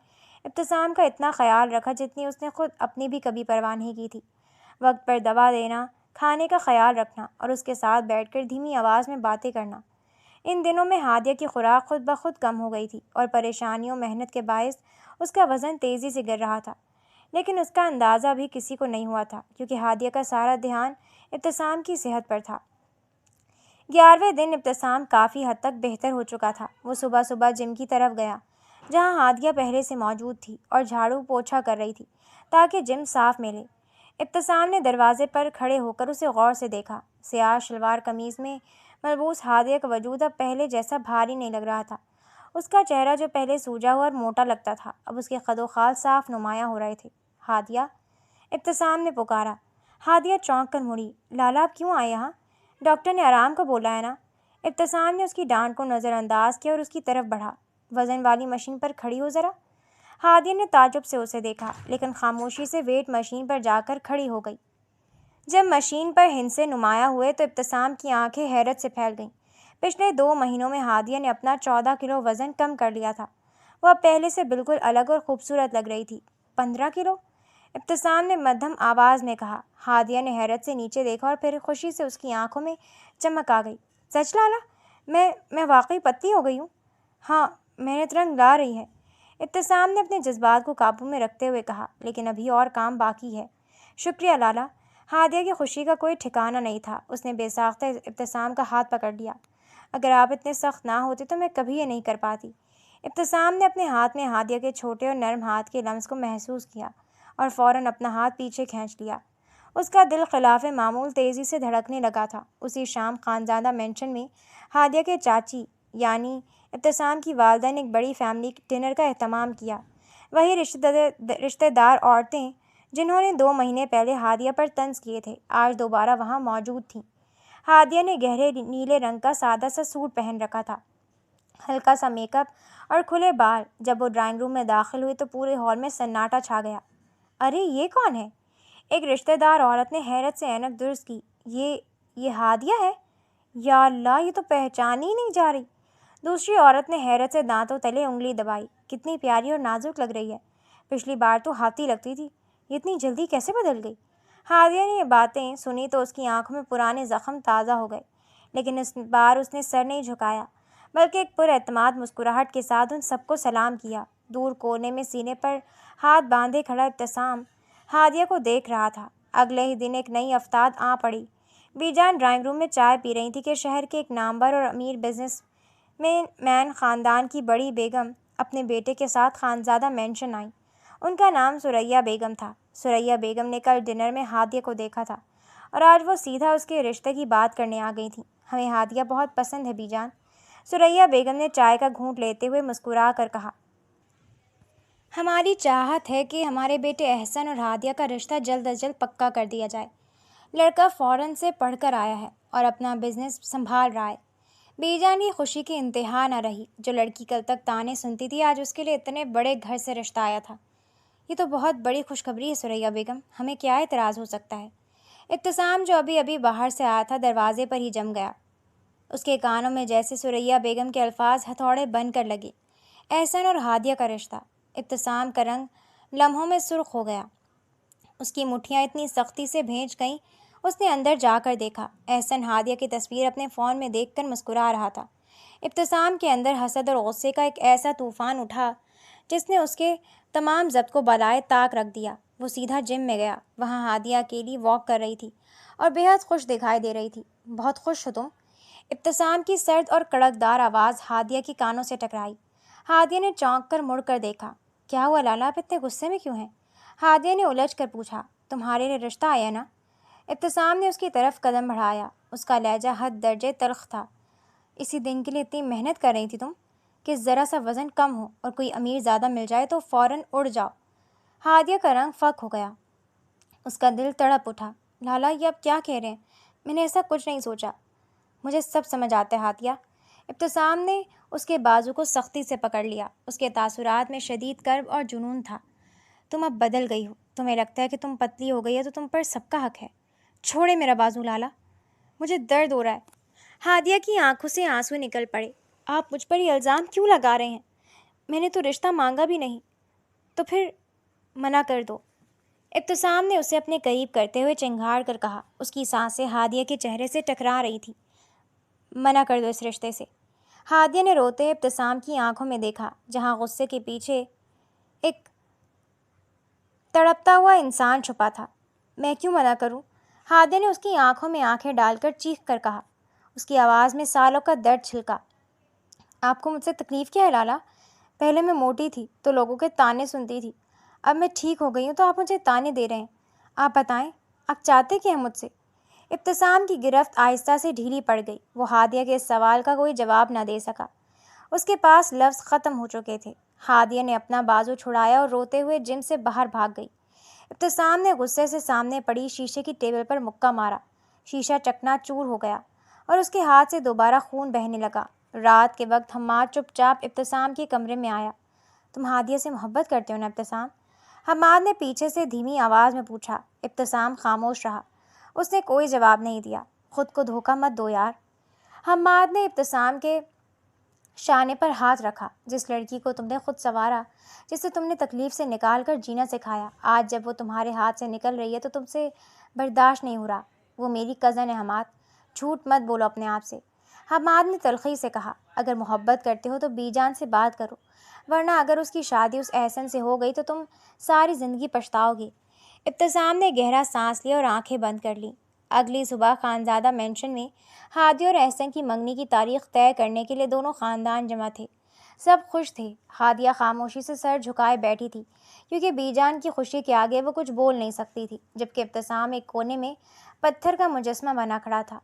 ابتسام کا اتنا خیال رکھا جتنی اس نے خود اپنی بھی کبھی پرواہ نہیں کی تھی۔ وقت پر دوا دینا، کھانے کا خیال رکھنا اور اس کے ساتھ بیٹھ کر دھیمی آواز میں باتیں کرنا۔ ان دنوں میں ہادیہ کی خوراک خود بخود کم ہو گئی تھی اور پریشانیوں محنت کے باعث اس کا وزن تیزی سے گر رہا تھا، لیکن اس کا اندازہ بھی کسی کو نہیں ہوا تھا کیونکہ ہادیہ کا سارا دھیان ابتسام کی صحت پر تھا۔ 11ویں دن ابتسام کافی حد تک بہتر ہو چکا تھا۔ وہ صبح صبح جم کی طرف گیا جہاں ہادیہ پہلے سے موجود تھی اور جھاڑو پوچھا کر رہی تھی تاکہ جم صاف ملے۔ ابتسام نے دروازے پر کھڑے ہو کر اسے غور سے دیکھا۔ سیاہ شلوار قمیض میں ملبوس ہادیہ کا وجود اب پہلے جیسا بھاری نہیں لگ رہا تھا۔ اس کا چہرہ جو پہلے سوجا ہوا اور موٹا لگتا تھا، اب اس کے قد و خال صاف نمایاں ہو رہے تھے۔ ہادیہ! ابتسام نے پکارا۔ ہادیہ چونک کر مڑی۔ لالا آپ کیوں آئے یہاں؟ ڈاکٹر نے آرام کا بولا ہے نا؟ ابتسام نے اس کی ڈانٹ کو نظر انداز کیا اور اس کی طرف بڑھا۔ وزن والی مشین پر کھڑی ہو ذرا۔ ہادیہ نے تعجب سے اسے دیکھا، لیکن خاموشی سے ویٹ مشین پر جا کر کھڑی ہو گئی۔ جب مشین پر ہندسے نمایاں ہوئے تو ابتسام کی آنکھیں حیرت سے پھیل گئیں۔ پچھلے 2 مہینوں میں ہادیہ نے اپنا 14 کلو وزن کم کر لیا تھا۔ وہ اب پہلے سے بالکل الگ اور خوبصورت لگ رہی تھی۔ 15 کلو؟ ابتسام نے مدھم آواز میں کہا۔ ہادیہ نے حیرت سے نیچے دیکھا اور پھر خوشی سے اس کی آنکھوں میں چمک آ گئی۔ سچ لالا؟ میں واقعی پتلی ہو گئی ہوں؟ ہاں، محنت رنگ لا رہی ہے، ابتسام نے اپنے جذبات کو قابو میں رکھتے ہوئے کہا، لیکن ابھی اور کام باقی ہے۔ شکریہ لالا۔ ہادیہ کی خوشی کا کوئی ٹھکانہ نہیں تھا۔ اس نے بے ساختہ ابتسام کا ہاتھ پکڑ لیا۔ اگر آپ اتنے سخت نہ ہوتے تو میں کبھی یہ نہیں کر پاتی۔ ابتسام نے اپنے ہاتھ میں ہادیہ کے چھوٹے اور نرم ہاتھ کے لمس کو محسوس کیا اور فوراً اپنا ہاتھ پیچھے کھینچ لیا۔ اس کا دل خلاف معمول تیزی سے دھڑکنے لگا تھا۔ اسی شام خانزادہ مینشن میں ہادیہ کے چاچی یعنی ابتسام کی والدہ نے ایک بڑی فیملی ڈنر کا اہتمام کیا۔ وہی رشتہ دار عورتیں جنہوں نے 2 مہینے پہلے ہادیہ پر طنز کیے تھے، آج دوبارہ وہاں موجود تھیں۔ ہادیہ نے گہرے نیلے رنگ کا سادہ سا سوٹ پہن رکھا تھا، ہلکا سا میک اپ اور کھلے بال۔ جب وہ ڈرائنگ روم میں داخل ہوئی تو پورے ہال میں سناٹا چھا گیا۔ ارے یہ کون ہے؟ ایک رشتہ دار عورت نے حیرت سے اینک درست کی۔ یہ ہادیہ ہے؟ یا اللہ، یہ تو پہچان ہی نہیں جا رہی۔ دوسری عورت نے حیرت سے دانتوں تلے انگلی دبائی۔ کتنی پیاری اور نازک لگ رہی ہے، پچھلی بار تو ہاتھی لگتی تھی، یہ اتنی جلدی کیسے بدل گئی؟ ہادیہ نے یہ باتیں سنی تو اس کی آنکھوں میں پرانے زخم تازہ ہو گئے، لیکن اس بار اس نے سر نہیں جھکایا بلکہ ایک پر اعتماد مسکراہٹ کے ساتھ ان سب کو سلام کیا۔ دور کونے میں سینے پر ہاتھ باندھے کھڑا ابتسام ہادیہ کو دیکھ رہا تھا۔ اگلے ہی دن ایک نئی افتاد آ پڑی۔ بی جان ڈرائنگ روم میں چائے پی رہی تھی کہ شہر کے ایک نامور اور امیر بزنس مین خاندان کی بڑی بیگم اپنے بیٹے کے ساتھ خانزادہ مینشن آئیں۔ ان کا نام ثریا بیگم تھا۔ ثریا بیگم نے کل ڈنر میں ہادیہ کو دیکھا تھا اور آج وہ سیدھا اس کے رشتے کی بات کرنے آ گئی تھیں۔ ہمیں ہادیہ بہت پسند ہے بی جان، ثریا بیگم نے چائے کا گھونٹ لیتے ہوئے مسکرا کر کہا۔ ہماری چاہت ہے کہ ہمارے بیٹے احسن اور ہادیہ کا رشتہ جلد از جلد پکا کر دیا جائے۔ لڑکا فورن سے پڑھ کر آیا ہے اور اپنا بزنس سنبھال رہا ہے۔ بی جان کی خوشی کی انتہا نہ رہی۔ جو لڑکی کل تک تانے سنتی تھی آج اس کے لیے اتنے بڑے گھر سے رشتہ آیا تھا۔ یہ تو بہت بڑی خوشخبری ہے ثریا بیگم، ہمیں کیا اعتراض ہو سکتا ہے؟ ابتسام جو ابھی ابھی باہر سے آیا تھا دروازے پر ہی جم گیا۔ اس کے کانوں میں جیسے ثریا بیگم کے الفاظ ہتھوڑے بن کر لگے۔ احسن اور ہادیہ کا رشتہ۔ ابتسام کا رنگ لمحوں میں سرخ ہو گیا۔ اس کی مٹھیاں اتنی سختی سے بھیج گئیں، اس نے اندر جا کر دیکھا۔ احسن ہادیہ کی تصویر اپنے فون میں دیکھ کر مسکرا رہا تھا۔ ابتسام کے اندر حسد اور غصے کا ایک ایسا طوفان اٹھا جس نے اس کے تمام ضبط کو بالائے طاق رکھ دیا۔ وہ سیدھا جم میں گیا۔ وہاں ہادیہ اکیلی واک کر رہی تھی اور بے حد خوش دکھائی دے رہی تھی۔ بہت خوش ہو تم؟ ابتسام کی سرد اور کڑکدار آواز ہادیہ کی کانوں سے ٹکرائی۔ ہادیہ نے چونک کر مڑ کر دیکھا۔ کیا ہوا لالا، آپ اتنے غصے میں کیوں ہیں؟ ہادیہ نے الجھ کر پوچھا۔ تمہارے لیے رشتہ آیا نا؟ ابتسام نے اس کی طرف قدم بڑھایا۔ اس کا لہجہ حد درجے تلخ تھا۔ اسی دن کے لیے اتنی محنت کر رہی تھی تم کہ ذرا سا وزن کم ہو اور کوئی امیر زیادہ مل جائے تو فوراً اڑ جاؤ۔ ہادیہ کا رنگ فک ہو گیا۔ اس کا دل تڑپ اٹھا۔ لالا یہ آپ کیا کہہ رہے ہیں؟ میں نے ایسا کچھ نہیں سوچا۔ مجھے سب سمجھ آتا ہے ہادیہ۔ ابتسام نے اس کے بازو کو سختی سے پکڑ لیا۔ اس کے تاثرات میں شدید کرب اور جنون تھا۔ تم اب بدل گئی ہو۔ تمہیں لگتا ہے کہ تم پتلی ہو گئی ہے تو تم پر سب کا حق ہے۔ چھوڑے میرا بازو لالا، مجھے درد ہو رہا ہے۔ ہادیہ کی آنکھوں سے آنسو نکل پڑے۔ آپ مجھ پر یہ الزام کیوں لگا رہے ہیں؟ میں نے تو رشتہ مانگا بھی نہیں۔ تو پھر منع کر دو۔ ابتسام نے اسے اپنے قریب کرتے ہوئے چنگھاڑ کر کہا۔ اس کی سانسیں ہادیہ کے چہرے سے ٹکرا رہی تھی۔ منع کر دو اس رشتے سے۔ ہادیہ نے روتے ابتسام کی آنکھوں میں دیکھا جہاں غصے کے پیچھے ایک تڑپتا ہوا انسان چھپا تھا۔ میں کیوں منع کروں؟ ہادیہ نے اس کی آنکھوں میں آنکھیں ڈال کر چیخ کر کہا۔ اس کی آواز میں سالوں کا درد چھلکا۔ آپ کو مجھ سے تکلیف کیا ہے لالا؟ پہلے میں موٹی تھی تو لوگوں کے تانے سنتی تھی۔ اب میں ٹھیک ہو گئی ہوں تو آپ مجھے تانے دے رہے ہیں۔ آپ بتائیں، آپ چاہتے کیا ہیں مجھ سے؟ ابتسام کی گرفت آہستہ سے ڈھیلی پڑ گئی۔ وہ ہادیہ کے اس سوال کا کوئی جواب نہ دے سکا۔ اس کے پاس لفظ ختم ہو چکے تھے۔ ہادیہ نے اپنا بازو چھڑایا اور روتے ہوئے جم سے باہر بھاگ گئی۔ ابتسام نے غصے سے سامنے پڑی شیشے کی ٹیبل پر مکہ مارا۔ شیشہ چکنا چور ہو گیا اور اس کے ہاتھ سے دوبارہ خون بہنے لگا۔ رات کے وقت حماد چپ چاپ ابتسام کے کمرے میں آیا۔ تم ہادیہ سے محبت کرتے ہو نا ابتسام؟ حماد نے پیچھے سے دھیمی آواز میں پوچھا۔ ابتسام خاموش رہا۔ اس نے کوئی جواب نہیں دیا۔ خود کو دھوکہ مت دو یار۔ حماد نے ابتسام کے شانے پر ہاتھ رکھا۔ جس لڑکی کو تم نے خود سنوارا، جسے تم نے تکلیف سے نکال کر جینا سکھایا، آج جب وہ تمہارے ہاتھ سے نکل رہی ہے تو تم سے برداشت نہیں ہو رہا۔ وہ میری کزن ہے حماد، جھوٹ مت بولو اپنے آپ سے۔ حماد نے تلخی سے کہا۔ اگر محبت کرتے ہو تو بی جان سے بات کرو، ورنہ اگر اس کی شادی اس احسن سے ہو گئی تو تم ساری زندگی پچھتاؤ گے۔ ابتسام نے گہرا سانس لیا اور آنکھیں بند کر لیں۔ اگلی صبح خانزادہ مینشن میں ہادیہ اور احسن کی منگنی کی تاریخ طے کرنے کے لیے دونوں خاندان جمع تھے۔ سب خوش تھے۔ ہادیہ خاموشی سے سر جھکائے بیٹھی تھی کیونکہ بی جان کی خوشی کے آگے وہ کچھ بول نہیں سکتی تھی، جبکہ ابتسام ایک کونے میں پتھر کا مجسمہ بنا کھڑا تھا۔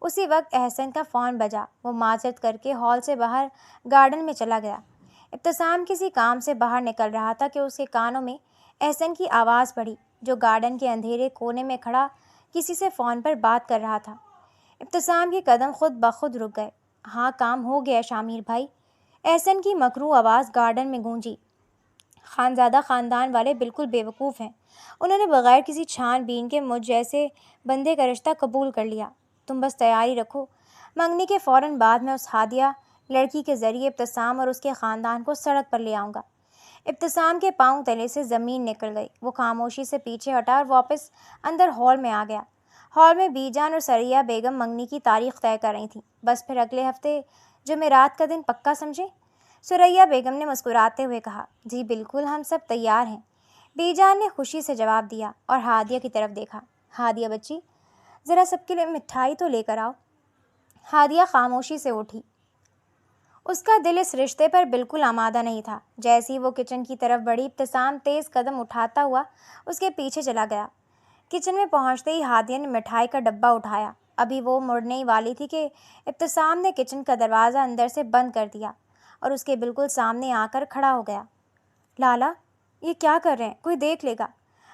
اسی وقت احسن کا فون بجا۔ وہ معذرت کر کے ہال سے باہر گارڈن میں چلا گیا۔ ابتسام کسی کام سے باہر نکل رہا تھا کہ اس کے کانوں میں احسن کی آواز پڑی، جو گارڈن کے اندھیرے کونے میں کھڑا کسی سے فون پر بات کر رہا تھا۔ ابتسام کے قدم خود بخود رک گئے۔ ہاں کام ہو گیا شامیر بھائی، احسن کی مکروہ آواز گارڈن میں گونجی۔ خانزادہ خاندان والے بالکل بیوقوف ہیں، انہوں نے بغیر کسی چھان بین کے مجھ جیسے بندے کا رشتہ قبول کر لیا۔ تم بس تیاری رکھو، منگنی کے فوراً بعد میں اس ہادیہ لڑکی کے ذریعے ابتسام اور اس کے خاندان کو سڑک پر لے آؤں گا۔ ابتسام کے پاؤں تلے سے زمین نکل گئی۔ وہ خاموشی سے پیچھے ہٹا اور واپس اندر ہال میں آ گیا۔ ہال میں بی جان اور ثریا بیگم منگنی کی تاریخ طے کر رہی تھیں۔ بس پھر اگلے ہفتے جمعرات کا دن پکا سمجھے؟ ثریا بیگم نے مسکراتے ہوئے کہا۔ جی بالکل، ہم سب تیار ہیں، بی جان نے خوشی سے جواب دیا اور ہادیہ کی طرف دیکھا۔ ہادیہ بچی، ذرا سب کے لیے مٹھائی تو لے کر آؤ۔ ہادیہ خاموشی سے اٹھی۔ اس کا دل اس رشتے پر بالکل آمادہ نہیں تھا۔ جیسے ہی وہ کچن کی طرف بڑھی، ابتسام تیز قدم اٹھاتا ہوا اس کے پیچھے چلا گیا۔ کچن میں پہنچتے ہی ہادیہ نے مٹھائی کا ڈبہ اٹھایا۔ ابھی وہ مڑنے ہی والی تھی کہ ابتسام نے کچن کا دروازہ اندر سے بند کر دیا اور اس کے بالکل سامنے آ کر کھڑا ہو گیا۔ لالا، یہ کیا کر رہے ہیں؟ کوئی دیکھ لے گا۔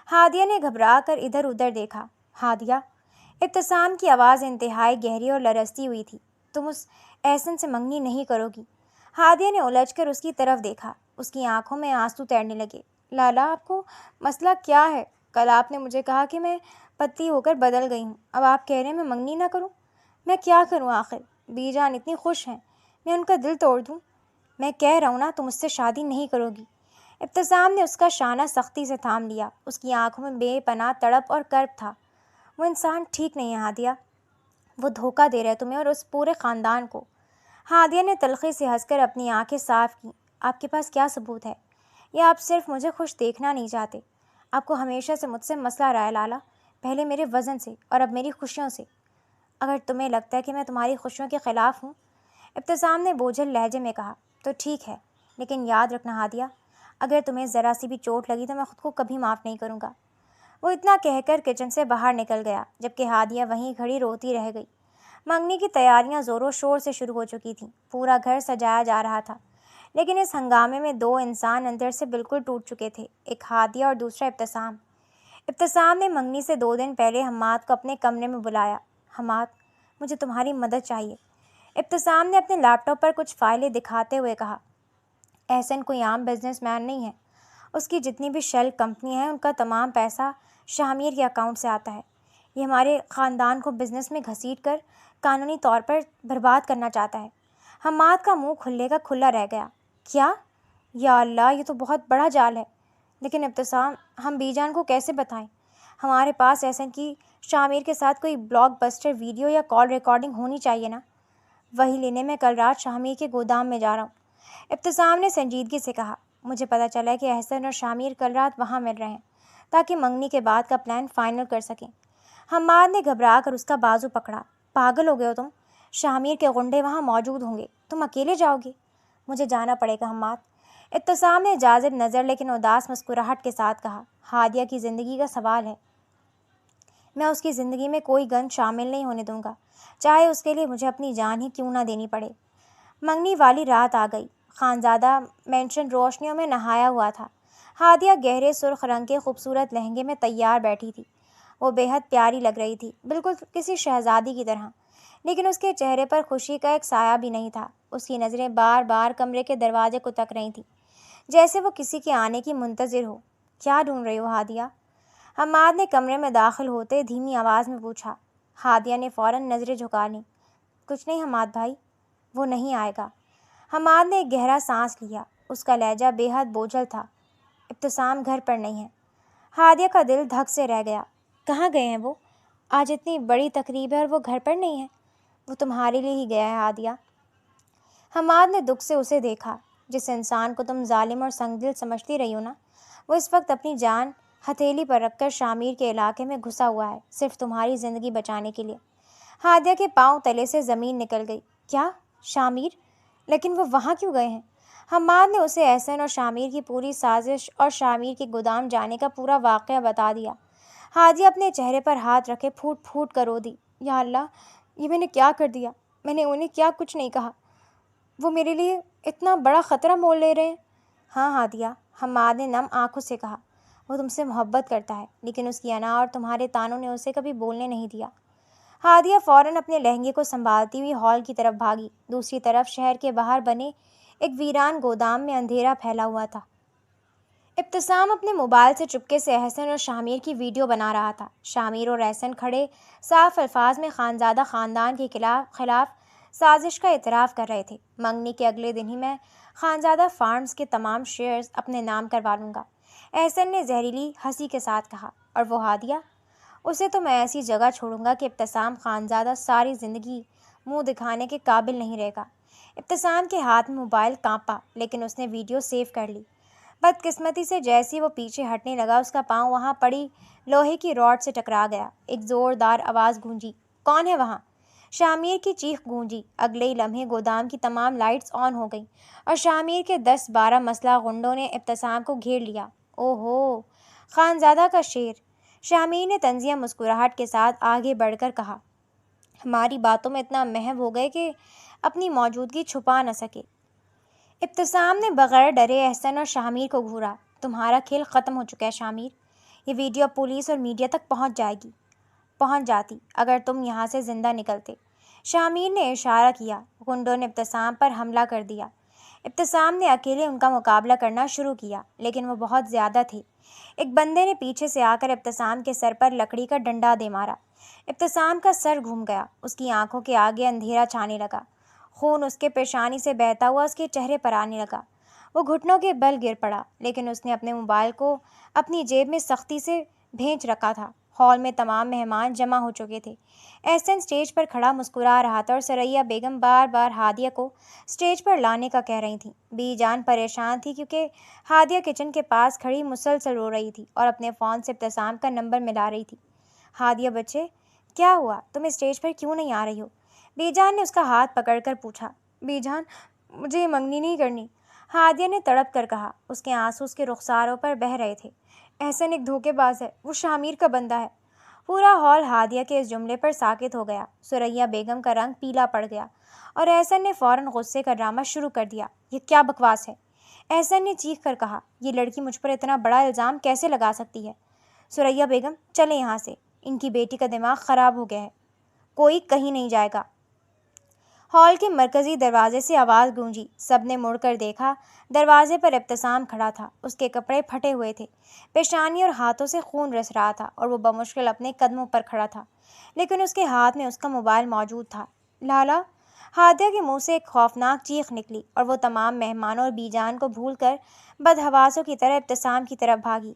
ہادیہ نے گھبرا کر ادھر ادھر دیکھا۔ ہادیہ، ابتسام کی آواز انتہائی گہری اور لرزتی ہوئی تھی۔ تم اس احسن سے منگنی نہیں کرو گی؟ ہادیہ نے الجھ کر اس کی طرف دیکھا۔ اس کی آنکھوں میں آنسو تیرنے لگے۔ لالا، آپ کو مسئلہ کیا ہے؟ کل آپ نے مجھے کہا کہ میں پتی ہو کر بدل گئی ہوں، اب آپ کہہ رہے ہیں میں منگنی نہ کروں؟ میں کیا کروں آخر؟ بی جان اتنی خوش ہیں، میں ان کا دل توڑ دوں؟ میں کہہ رہا ہوں نا، تم اس سے شادی نہیں کرو گی۔ ابتسام نے اس کا شانہ سختی سے تھام لیا۔ اس کی آنکھوں میں بے پناہ تڑپ اور کرب تھا۔ وہ انسان ٹھیک نہیں ہے ہادیہ، وہ دھوکہ دے رہا ہے تمہیں اور اس پورے خاندان کو۔ ہادیہ نے تلخی سے ہنس کر اپنی آنکھیں صاف کیں۔ آپ کے پاس کیا ثبوت ہے؟ یا آپ صرف مجھے خوش دیکھنا نہیں چاہتے؟ آپ کو ہمیشہ سے مجھ سے مسئلہ رہا ہے لالا، پہلے میرے وزن سے اور اب میری خوشیوں سے۔ اگر تمہیں لگتا ہے کہ میں تمہاری خوشیوں کے خلاف ہوں، ابتسام نے بوجھل لہجے میں کہا، تو ٹھیک ہے، لیکن یاد رکھنا ہادیہ، اگر تمہیں ذرا سی بھی چوٹ لگی تو میں خود کو کبھی معاف نہیں کروں گا۔ وہ اتنا کہہ کر کچن سے باہر نکل گیا، جبکہ ہادیہ وہیں کھڑی روتی رہ گئی۔ منگنی کی تیاریاں زور و شور سے شروع ہو چکی تھیں، پورا گھر سجایا جا رہا تھا، لیکن اس ہنگامے میں دو انسان اندر سے بالکل ٹوٹ چکے تھے، ایک ہادیہ اور دوسرا ابتسام۔ ابتسام نے منگنی سے 2 دن پہلے حماد کو اپنے کمرے میں بلایا۔ حماد، مجھے تمہاری مدد چاہیے۔ ابتسام نے اپنے لیپ ٹاپ پر کچھ فائلیں دکھاتے ہوئے کہا۔ احسن کوئی عام بزنس مین نہیں ہے، اس کی جتنی بھی شیل کمپنیاں ہیں ان کا تمام پیسہ شاہ میر کے اکاؤنٹ سے آتا ہے۔ یہ ہمارے خاندان کو بزنس میں گھسیٹ کر قانونی طور پر برباد کرنا چاہتا ہے۔ حماد کا منہ کھلے کا کھلا رہ گیا۔ کیا؟ یا اللہ، یہ تو بہت بڑا جال ہے۔ لیکن ابتسام، ہم بی جان کو کیسے بتائیں؟ ہمارے پاس احسن کی شاہ میر کے ساتھ کوئی بلاک بسٹر ویڈیو یا کال ریکارڈنگ ہونی چاہیے نا۔ وہی لینے میں کل رات شاہ میر کے گودام میں جا رہا ہوں۔ ابتسام نے سنجیدگی سے کہا، مجھے پتہ چلا ہے کہ احسن اور شاہ میر کل رات وہاں مل رہے ہیں تاکہ منگنی کے بعد کا پلان فائنل کر سکیں۔ حماد نے گھبرا کر اس کا بازو پکڑا۔ پاگل ہو گئے ہو تم؟ شاہ میر کے غنڈے وہاں موجود ہوں گے، تم اکیلے جاؤ گے؟ مجھے جانا پڑے گا حماد۔ ابتسام نے جازب نظر لیکن اداس مسکراہٹ کے ساتھ کہا، ہادیہ کی زندگی کا سوال ہے، میں اس کی زندگی میں کوئی گند شامل نہیں ہونے دوں گا، چاہے اس کے لیے مجھے اپنی جان ہی کیوں نہ دینی پڑے۔ منگنی والی رات آ گئی۔ خانزادہ مینشن روشنیوں میں نہایا ہوا تھا۔ ہادیہ گہرے سرخ رنگ کے خوبصورت لہنگے میں تیار بیٹھی تھی۔ وہ بے حد پیاری لگ رہی تھی، بالکل کسی شہزادی کی طرح، لیکن اس کے چہرے پر خوشی کا ایک سایہ بھی نہیں تھا۔ اس کی نظریں بار بار کمرے کے دروازے کو تک رہی تھیں، جیسے وہ کسی کے آنے کی منتظر ہو۔ کیا ڈھونڈ رہی ہو ہادیہ؟ حماد نے کمرے میں داخل ہوتے دھیمی آواز میں پوچھا۔ ہادیہ نے فوراً نظریں جھکا لیں۔ کچھ نہیں حماد بھائی، وہ نہیں آئے گا۔ حماد نے ایک گہرا سانس لیا، اس کا لہجہ بے حد بوجھل تھا۔ ابتسام گھر پر نہیں ہے۔ ہادیہ کا دل دھک سے رہ گیا۔ کہاں گئے ہیں وہ؟ آج اتنی بڑی تقریب ہے اور وہ گھر پر نہیں ہے۔ وہ تمہارے لیے ہی گیا ہے ہادیہ۔ حماد نے دکھ سے اسے دیکھا۔ جس انسان کو تم ظالم اور سنگ دل سمجھتی رہی ہو نا، وہ اس وقت اپنی جان ہتھیلی پر رکھ کر شاہ میر کے علاقے میں گھسا ہوا ہے، صرف تمہاری زندگی بچانے کے لیے۔ ہادیہ کے پاؤں تلے سے زمین نکل گئی۔ کیا؟ شاہ میر؟ لیکن وہ وہاں کیوں گئے ہیں؟ حماد نے اسے احسن اور شاہ میر کی پوری سازش اور شاہ میر کے گودام جانے کا پورا واقعہ بتا دیا۔ ہادیہ اپنے چہرے پر ہاتھ رکھے پھوٹ پھوٹ کر رو دی۔ یا اللہ، یہ میں نے کیا کر دیا؟ میں نے انہیں کیا کچھ نہیں کہا؟ وہ میرے لیے اتنا بڑا خطرہ مول لے رہے ہیں؟ ہاں ہادیہ، حماد نے نم آنکھوں سے کہا، وہ تم سے محبت کرتا ہے، لیکن اس کی انا اور تمہارے طعنوں نے اسے کبھی بولنے نہیں دیا۔ ہادیہ فوراً اپنے لہنگے کو سنبھالتی ہوئی ہال کی طرف بھاگی۔ دوسری طرف شہر کے باہر بنے ایک ویران گودام میں اندھیرا پھیلا ہوا تھا۔ ابتسام اپنے موبائل سے چپکے سے احسن اور شاہ میر کی ویڈیو بنا رہا تھا۔ شاہ میر اور احسن کھڑے صاف الفاظ میں خانزادہ خاندان کے خلاف سازش کا اعتراف کر رہے تھے۔ منگنی کے اگلے دن ہی میں خانزادہ فارمز کے تمام شیئرز اپنے نام کروا لوں گا، احسن نے زہریلی ہنسی کے ساتھ کہا۔ اور وہ ہادیہ؟ اسے تو میں ایسی جگہ چھوڑوں گا کہ ابتسام خانزادہ ساری زندگی منہ دکھانے کے قابل نہیں رہے گا۔ ابتسام کے ہاتھ میں موبائل کانپا، لیکن اس نے ویڈیو سیو کر لی۔ بدقسمتی سے جیسے وہ پیچھے ہٹنے لگا، اس کا پاؤں وہاں پڑی لوہے کی راڈ سے ٹکرا گیا۔ ایک زوردار آواز گونجی، کون ہے وہاں؟ شامیر کی چیخ گونجی۔ اگلے ہی لمحے گودام کی تمام لائٹس آن ہو گئیں اور شامیر کے 10-12 مسلح غنڈوں نے ابتسام کو گھیر لیا۔ او ہو، خانزادہ کا شیر! شامیر نے طنزیہ مسکراہٹ کے ساتھ آگے بڑھ کر کہا۔ ہماری باتوں میں اتنا محو ہو گئے کہ اپنی موجودگی چھپا نہ سکے۔ ابتسام نے بغیر ڈرے احسن اور شامیر کو گھورا۔ تمہارا کھیل ختم ہو چکا ہے شامیر۔ یہ ویڈیو پولیس اور میڈیا تک پہنچ جاتی اگر تم یہاں سے زندہ نکلتے۔ شامیر نے اشارہ کیا۔ غنڈوں نے ابتسام پر حملہ کر دیا۔ ابتسام نے اکیلے ان کا مقابلہ کرنا شروع کیا، لیکن وہ بہت زیادہ تھے۔ ایک بندے نے پیچھے سے آ کر ابتسام کے سر پر لکڑی کا ڈنڈا دے مارا۔ ابتسام کا سر گھوم گیا۔ اس کی آنکھوں کے آگے اندھیرا چھانے لگا۔ خون اس کے پیشانی سے بہتا ہوا اس کے چہرے پر آنے لگا۔ وہ گھٹنوں کے بل گر پڑا، لیکن اس نے اپنے موبائل کو اپنی جیب میں سختی سے بھینچ رکھا تھا۔ ہال میں تمام مہمان جمع ہو چکے تھے۔ احسن اسٹیج پر کھڑا مسکرا رہا تھا اور ثریا بیگم بار بار ہادیہ کو اسٹیج پر لانے کا کہہ رہی تھیں۔ بی جان پریشان تھی کیونکہ ہادیہ کچن کے پاس کھڑی مسلسل رو رہی تھی اور اپنے فون سے ابتسام کا نمبر ملا رہی تھی۔ ہادیہ بچے، کیا ہوا؟ تم اسٹیج پر کیوں نہیں آ رہی ہو؟ بی جان نے اس کا ہاتھ پکڑ کر پوچھا۔ بی جان، مجھے یہ منگنی نہیں کرنی، ہادیہ نے تڑپ کر کہا۔ اس کے آنسو اس کے رخساروں پر بہہ رہے تھے۔ احسن ایک دھوکے باز ہے، وہ شامیر کا بندہ ہے۔ پورا ہال ہادیہ کے اس جملے پر ساکت ہو گیا۔ ثریا بیگم کا رنگ پیلا پڑ گیا اور احسن نے فوراً غصے کا ڈرامہ شروع کر دیا۔ یہ کیا بکواس ہے؟ احسن نے چیخ کر کہا۔ یہ لڑکی مجھ پر اتنا بڑا الزام کیسے لگا سکتی ہے؟ ثریا بیگم، چلیں یہاں سے، ان کی بیٹی کا دماغ خراب ہو گیا ہے، کوئی کہیں نہیں جائے گا۔ ہال کے مرکزی دروازے سے آواز گونجی۔ سب نے مڑ کر دیکھا۔ دروازے پر ابتسام کھڑا تھا۔ اس کے کپڑے پھٹے ہوئے تھے، پیشانی اور ہاتھوں سے خون رس رہا تھا اور وہ بمشکل اپنے قدموں پر کھڑا تھا، لیکن اس کے ہاتھ میں اس کا موبائل موجود تھا۔ لالا! ہادیہ کے منہ سے ایک خوفناک چیخ نکلی اور وہ تمام مہمانوں اور بی جان کو بھول کر بدحواسوں کی طرح ابتسام کی طرف بھاگی۔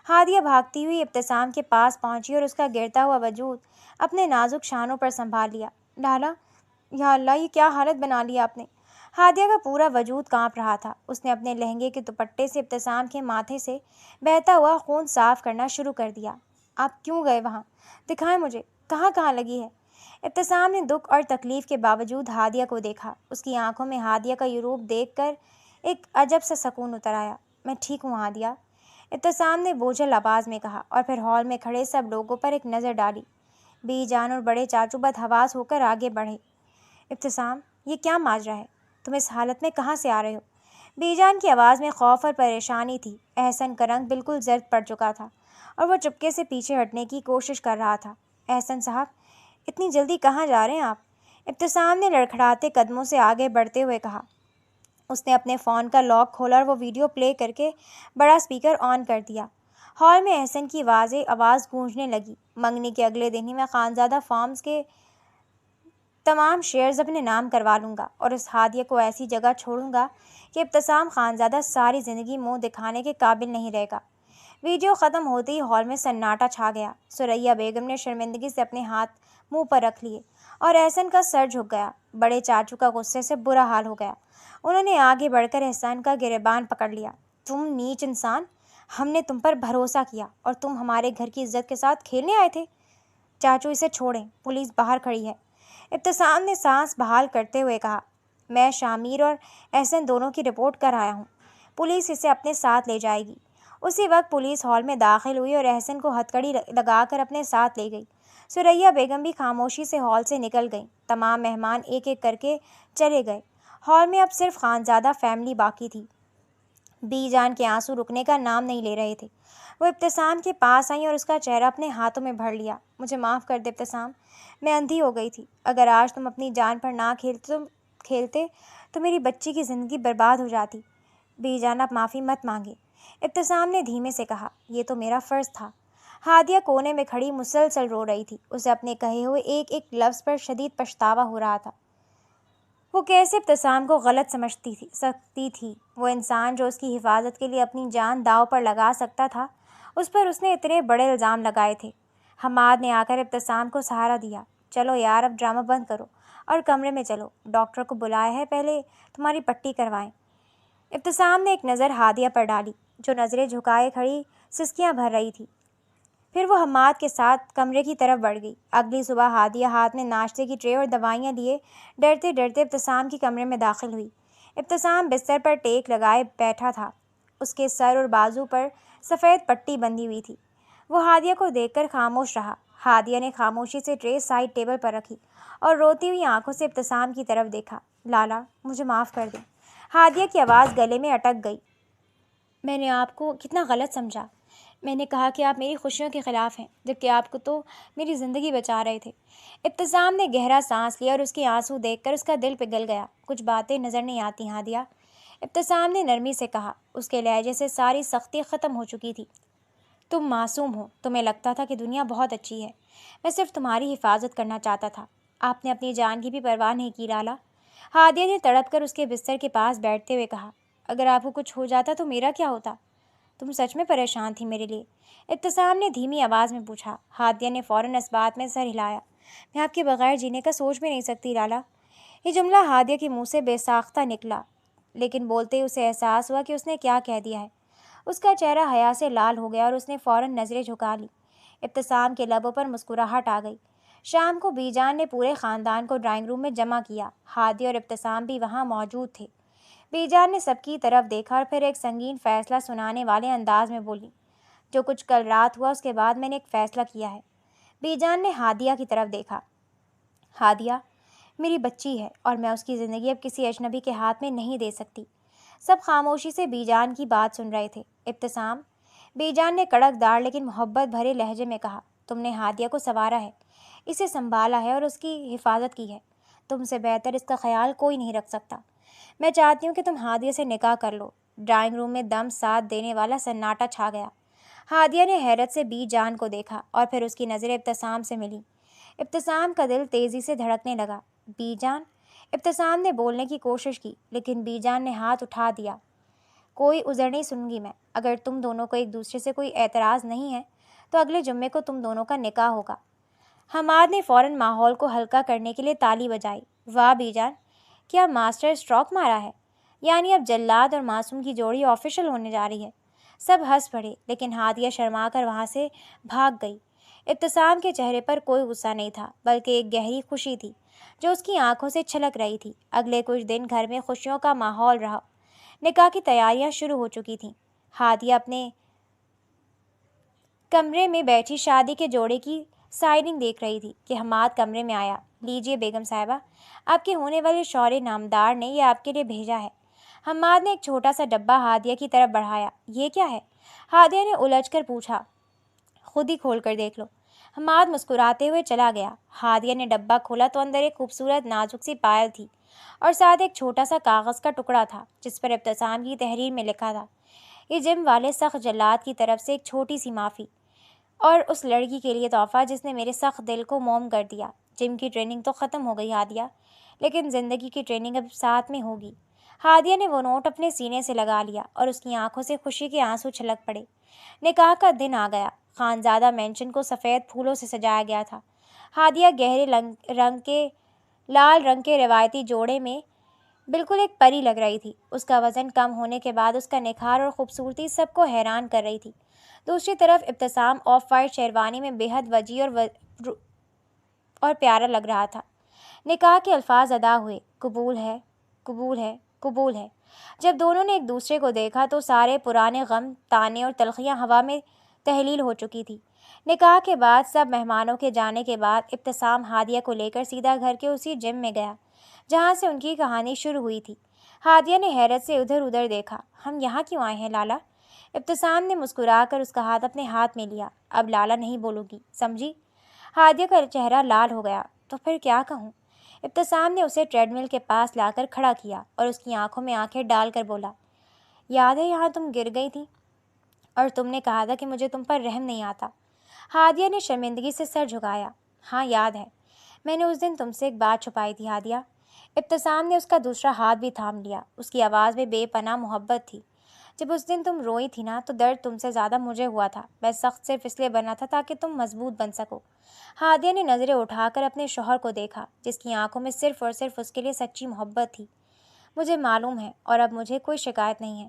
ہادیہ بھاگتی ہوئی ابتسام کے پاس پہنچی اور اس کا گرتا ہوا وجود اپنے نازک شانوں پر سنبھال لیا۔ لالا! یا اللہ، یہ کیا حالت بنا لی آپ نے؟ ہادیہ کا پورا وجود کانپ رہا تھا۔ اس نے اپنے لہنگے کے دوپٹے سے ابتسام کے ماتھے سے بہتا ہوا خون صاف کرنا شروع کر دیا۔ آپ کیوں گئے وہاں؟ دکھائیں مجھے، کہاں کہاں لگی ہے؟ ابتسام نے دکھ اور تکلیف کے باوجود ہادیہ کو دیکھا۔ اس کی آنکھوں میں ہادیہ کا یہ روپ دیکھ کر ایک عجب سا سکون اتر آیا۔ میں ٹھیک ہوں ہادیہ، ابتسام نے بوجھل آواز میں کہا اور پھر ہال میں کھڑے سب لوگوں پر ایک نظر ڈالی۔ بی جان اور بڑے چاچو بدحواس ہو کر آگے بڑھے۔ ابتسام، یہ کیا ماجرا ہے؟ تم اس حالت میں کہاں سے آ رہے ہو؟ بی جان کی آواز میں خوف اور پریشانی تھی۔ احسن کا رنگ بالکل زرد پڑ چکا تھا اور وہ چپکے سے پیچھے ہٹنے کی کوشش کر رہا تھا۔ احسن صاحب، اتنی جلدی کہاں جا رہے ہیں آپ؟ ابتسام نے لڑکھڑاتے قدموں سے آگے بڑھتے ہوئے کہا۔ اس نے اپنے فون کا لاک کھولا اور وہ ویڈیو پلے کر کے بڑا اسپیکر آن کر دیا۔ ہال میں احسن کی آواز گونجنے لگی۔ منگنی کے اگلے دن ہی میں خانزادہ فارمز کے تمام شیئرز اپنے نام کروا لوں گا اور اس ہادیہ کو ایسی جگہ چھوڑوں گا کہ ابتسام خانزادہ ساری زندگی منہ دکھانے کے قابل نہیں رہے گا۔ ویڈیو ختم ہوتے ہی ہال میں سناٹا چھا گیا۔ ثریا بیگم نے شرمندگی سے اپنے ہاتھ منہ پر رکھ لیے اور احسن کا سر جھک گیا۔ بڑے چاچو کا غصے سے برا حال ہو گیا۔ انہوں نے آگے بڑھ کر احسن کا گریبان پکڑ لیا۔ تم نیچ انسان! ہم نے تم پر بھروسہ کیا اور تم ہمارے گھر کی عزت کے ساتھ کھیلنے آئے تھے؟ چاچو، اسے چھوڑیں، پولیس باہر کھڑی ہے۔ ابتسام نے سانس بحال کرتے ہوئے کہا۔ میں شامیر اور احسن دونوں کی رپورٹ کر آیا ہوں۔ پولیس اسے اپنے ساتھ لے جائے گی۔ اسی وقت پولیس ہال میں داخل ہوئی اور احسن کو ہتھکڑی لگا کر اپنے ساتھ لے گئی۔ ثریا بیگم بھی خاموشی سے ہال سے نکل گئیں۔ تمام مہمان ایک ایک کر کے چلے گئے۔ ہال میں اب صرف خانزادہ فیملی باقی تھی۔ بی جان کے آنسو رکنے کا نام نہیں لے رہے تھے۔ وہ ابتسام کے پاس آئیں اور اس کا چہرہ اپنے ہاتھوں میں بھر لیا۔ مجھے معاف کر دے ابتسام، میں اندھی ہو گئی تھی۔ اگر آج تم اپنی جان پر نہ کھیلتے تو میری بچی کی زندگی برباد ہو جاتی۔ بی جان، آپ معافی مت مانگے، ابتسام نے دھیمے سے کہا۔ یہ تو میرا فرض تھا۔ ہادیہ کونے میں کھڑی مسلسل رو رہی تھی۔ اسے اپنے کہے ہوئے ایک ایک لفظ پر شدید پچھتاوا ہو رہا تھا۔ وہ کیسے ابتسام کو غلط سکتی تھی؟ وہ انسان جو اس کی حفاظت کے لیے اپنی جان داؤ پر لگا سکتا تھا، اس پر اس نے اتنے بڑے الزام لگائے تھے۔ حماد نے آ کر ابتسام کو سہارا دیا۔ چلو یار، اب ڈرامہ بند کرو اور کمرے میں چلو، ڈاکٹر کو بلایا ہے، پہلے تمہاری پٹی کروائیں۔ ابتسام نے ایک نظر ہادیہ پر ڈالی، جو نظریں جھکائے کھڑی سسکیاں بھر رہی تھی۔ پھر وہ حماد کے ساتھ کمرے کی طرف بڑھ گئی۔ اگلی صبح ہادیہ ہاتھ میں ناشتے کی ٹرے اور دوائیاں لیے ڈرتے ڈرتے ابتسام کی کمرے میں داخل ہوئی۔ ابتسام بستر پر ٹیک لگائے بیٹھا تھا۔ اس کے سر اور بازو پر سفید پٹی بندھی ہوئی تھی۔ وہ ہادیہ کو دیکھ کر خاموش رہا۔ ہادیہ نے خاموشی سے ٹرے سائڈ ٹیبل پر رکھی اور روتی ہوئی آنکھوں سے ابتسام کی طرف دیکھا۔ لالا، مجھے معاف کر دیں۔ ہادیہ کی آواز گلے میں اٹک گئی۔ میں نے آپ کو کتنا غلط سمجھا۔ میں نے کہا کہ آپ میری خوشیوں کے خلاف ہیں، جبکہ آپ کو تو میری زندگی بچا رہے تھے۔ ابتسام نے گہرا سانس لیا اور اس کے آنسو دیکھ کر اس کا دل پگھل گیا۔ کچھ باتیں نظر نہیں آتی ہادیہ، ابتسام نے نرمی سے کہا۔ اس کے لہجے سے ساری سختی ختم ہو چکی تھی۔ تم معصوم ہو، تمہیں لگتا تھا کہ دنیا بہت اچھی ہے۔ میں صرف تمہاری حفاظت کرنا چاہتا تھا۔ آپ نے اپنی جان کی بھی پرواہ نہیں کی لالا۔ ہادیہ نے تڑپ کر اس کے بستر کے پاس بیٹھتے ہوئے کہا۔ اگر آپ کو کچھ ہو جاتا تو میرا کیا ہوتا؟ تم سچ میں پریشان تھی میرے لیے؟ ابتسام نے دھیمی آواز میں پوچھا۔ ہادیہ نے فوراً اس بات میں سر ہلایا۔ میں آپ کے بغیر جینے کا سوچ بھی نہیں سکتی لالا۔ یہ جملہ ہادیہ کے منہ سے بے ساختہ نکلا، لیکن بولتے ہی اسے احساس ہوا کہ اس نے کیا کہہ دیا ہے۔ اس کا چہرہ حیا سے لال ہو گیا اور اس نے فوراً نظریں جھکا لی۔ ابتسام کے لبوں پر مسکراہٹ آ گئی۔ شام کو بی جان نے پورے خاندان کو ڈرائنگ روم میں جمع کیا۔ ہادیہ اور ابتسام بھی وہاں موجود تھے۔ بی جان نے سب کی طرف دیکھا اور پھر ایک سنگین فیصلہ سنانے والے انداز میں بولی۔ جو کچھ کل رات ہوا اس کے بعد میں نے ایک فیصلہ کیا ہے۔ بی جان نے ہادیہ کی طرف دیکھا۔ ہادیہ میری بچی ہے اور میں اس کی زندگی اب کسی اجنبی کے ہاتھ میں نہیں دے سکتی۔ سب خاموشی سے بی جان کی بات سن رہے تھے۔ ابتسام، بی جان نے کڑک دار لیکن محبت بھرے لہجے میں کہا، تم نے ہادیہ کو سنوارا ہے، اسے سنبھالا ہے اور اس کی حفاظت کی ہے۔ تم سے بہتر اس کا خیال کوئی نہیں رکھ سکتا۔ میں چاہتی ہوں کہ تم ہادیہ سے نکاح کر لو۔ ڈرائنگ روم میں دم ساتھ دینے والا سناٹا چھا گیا۔ ہادیہ نے حیرت سے بی جان کو دیکھا اور پھر اس کی نظریں ابتسام سے ملیں۔ ابتسام کا دل تیزی سے دھڑکنے لگا۔ بی جان، ابتسام نے بولنے کی کوشش کی، لیکن بی جان نے ہاتھ اٹھا دیا۔ کوئی عذر نہیں سنوں گی میں۔ اگر تم دونوں کو ایک دوسرے سے کوئی اعتراض نہیں ہے تو اگلے جمعے کو تم دونوں کا نکاح ہوگا۔ حماد نے فوراً ماحول کو ہلکا کرنے کے لیے تالی بجائی۔ واہ بی جان، کیا ماسٹر اسٹروک مارا ہے؟ یعنی اب جلاد اور معصوم کی جوڑی آفیشل ہونے جا رہی ہے۔ سب ہنس پڑے، لیکن ہادیہ شرما کر وہاں سے بھاگ گئی۔ ابتسام کے چہرے پر کوئی غصہ نہیں تھا، بلکہ ایک گہری خوشی تھی جو اس کی آنکھوں سے چھلک رہی تھی۔ اگلے کچھ دن گھر میں خوشیوں کا ماحول رہا۔ نکاح کی تیاریاں شروع ہو چکی تھیں۔ ہادیہ اپنے کمرے میں بیٹھی شادی کے جوڑے کی سائننگ دیکھ رہی تھی کہ حماد کمرے میں آیا۔ لیجیے بیگم صاحبہ، آپ کے ہونے والے شوہر نامدار نے یہ آپ کے لیے بھیجا ہے۔ حماد نے ایک چھوٹا سا ڈبہ ہادیہ کی طرف بڑھایا۔ یہ کیا ہے؟ ہادیہ نے الجھ کر پوچھا۔ خود ہی کھول کر دیکھ لو۔ حماد مسکراتے ہوئے چلا گیا۔ ہادیہ نے ڈبہ کھولا تو اندر ایک خوبصورت نازک سی پائل تھی اور ساتھ ایک چھوٹا سا کاغذ کا ٹکڑا تھا جس پر ابتسام کی تحریر میں لکھا تھا، یہ جم والے سخت جلاد کی طرف سے ایک چھوٹی سی معافی اور اس لڑکی کے لیے تحفہ جس نے میرے سخت دل کو موم کر دیا۔ جم کی ٹریننگ تو ختم ہو گئی ہادیہ، لیکن زندگی کی ٹریننگ اب ساتھ میں ہوگی۔ ہادیہ نے وہ نوٹ اپنے سینے سے لگا لیا اور اس کی آنکھوں سے خوشی کے آنسو چھلک پڑے۔ نکاح کا دن آ گیا۔ خانزادہ مینشن کو سفید پھولوں سے سجایا گیا تھا۔ ہادیہ گہرے لال رنگ کے روایتی جوڑے میں بالکل ایک پری لگ رہی تھی۔ اس کا وزن کم ہونے کے بعد اس کا نکھار اور خوبصورتی سب کو حیران کر رہی تھی۔ دوسری طرف ابتسام آف وائٹ شیروانی میں بے حد وجیح اور پیارا لگ رہا تھا۔ نکاح کے الفاظ ادا ہوئے، قبول ہے، قبول ہے، قبول ہے۔ جب دونوں نے ایک دوسرے کو دیکھا تو سارے پرانے غم، تانے اور تلخیاں ہوا میں تحلیل ہو چکی تھی۔ نکاح کے بعد سب مہمانوں کے جانے کے بعد ابتسام ہادیہ کو لے کر سیدھا گھر کے اسی جم میں گیا جہاں سے ان کی کہانی شروع ہوئی تھی۔ ہادیہ نے حیرت سے ادھر ادھر دیکھا۔ ہم یہاں کیوں آئے ہیں لالا؟ ابتسام نے مسکرا کر اس کا ہاتھ اپنے ہاتھ میں لیا۔ اب لالا نہیں بولوں گی، سمجھی؟ ہادیہ کا چہرہ لال ہو گیا۔ تو پھر کیا کہوں؟ ابتسام نے اسے ٹریڈ مل کے پاس لا کر کھڑا کیا اور اس کی آنکھوں میں آنکھیں ڈال کر بولا، یاد ہے یہاں تم گر گئی تھی اور تم نے کہا تھا کہ مجھے تم پر رحم نہیں آتا؟ ہادیہ نے شرمندگی سے سر جھکایا۔ ہاں یاد ہے، میں نے اس دن تم سے ایک بات چھپائی تھی ہادیہ۔ ابتسام نے اس کا دوسرا ہاتھ بھی تھام لیا۔ اس کی آواز میں بے پناہ محبت تھی۔ جب اس دن تم روئی تھی نا تو درد تم سے زیادہ مجھے ہوا تھا۔ میں سخت صرف اس لیے بنا تھا تاکہ تم مضبوط بن سکو۔ ہادیہ نے نظریں اٹھا کر اپنے شوہر کو دیکھا جس کی آنکھوں میں صرف اور صرف اس کے لیے سچی محبت تھی۔ مجھے معلوم ہے اور اب مجھے کوئی شکایت نہیں ہے۔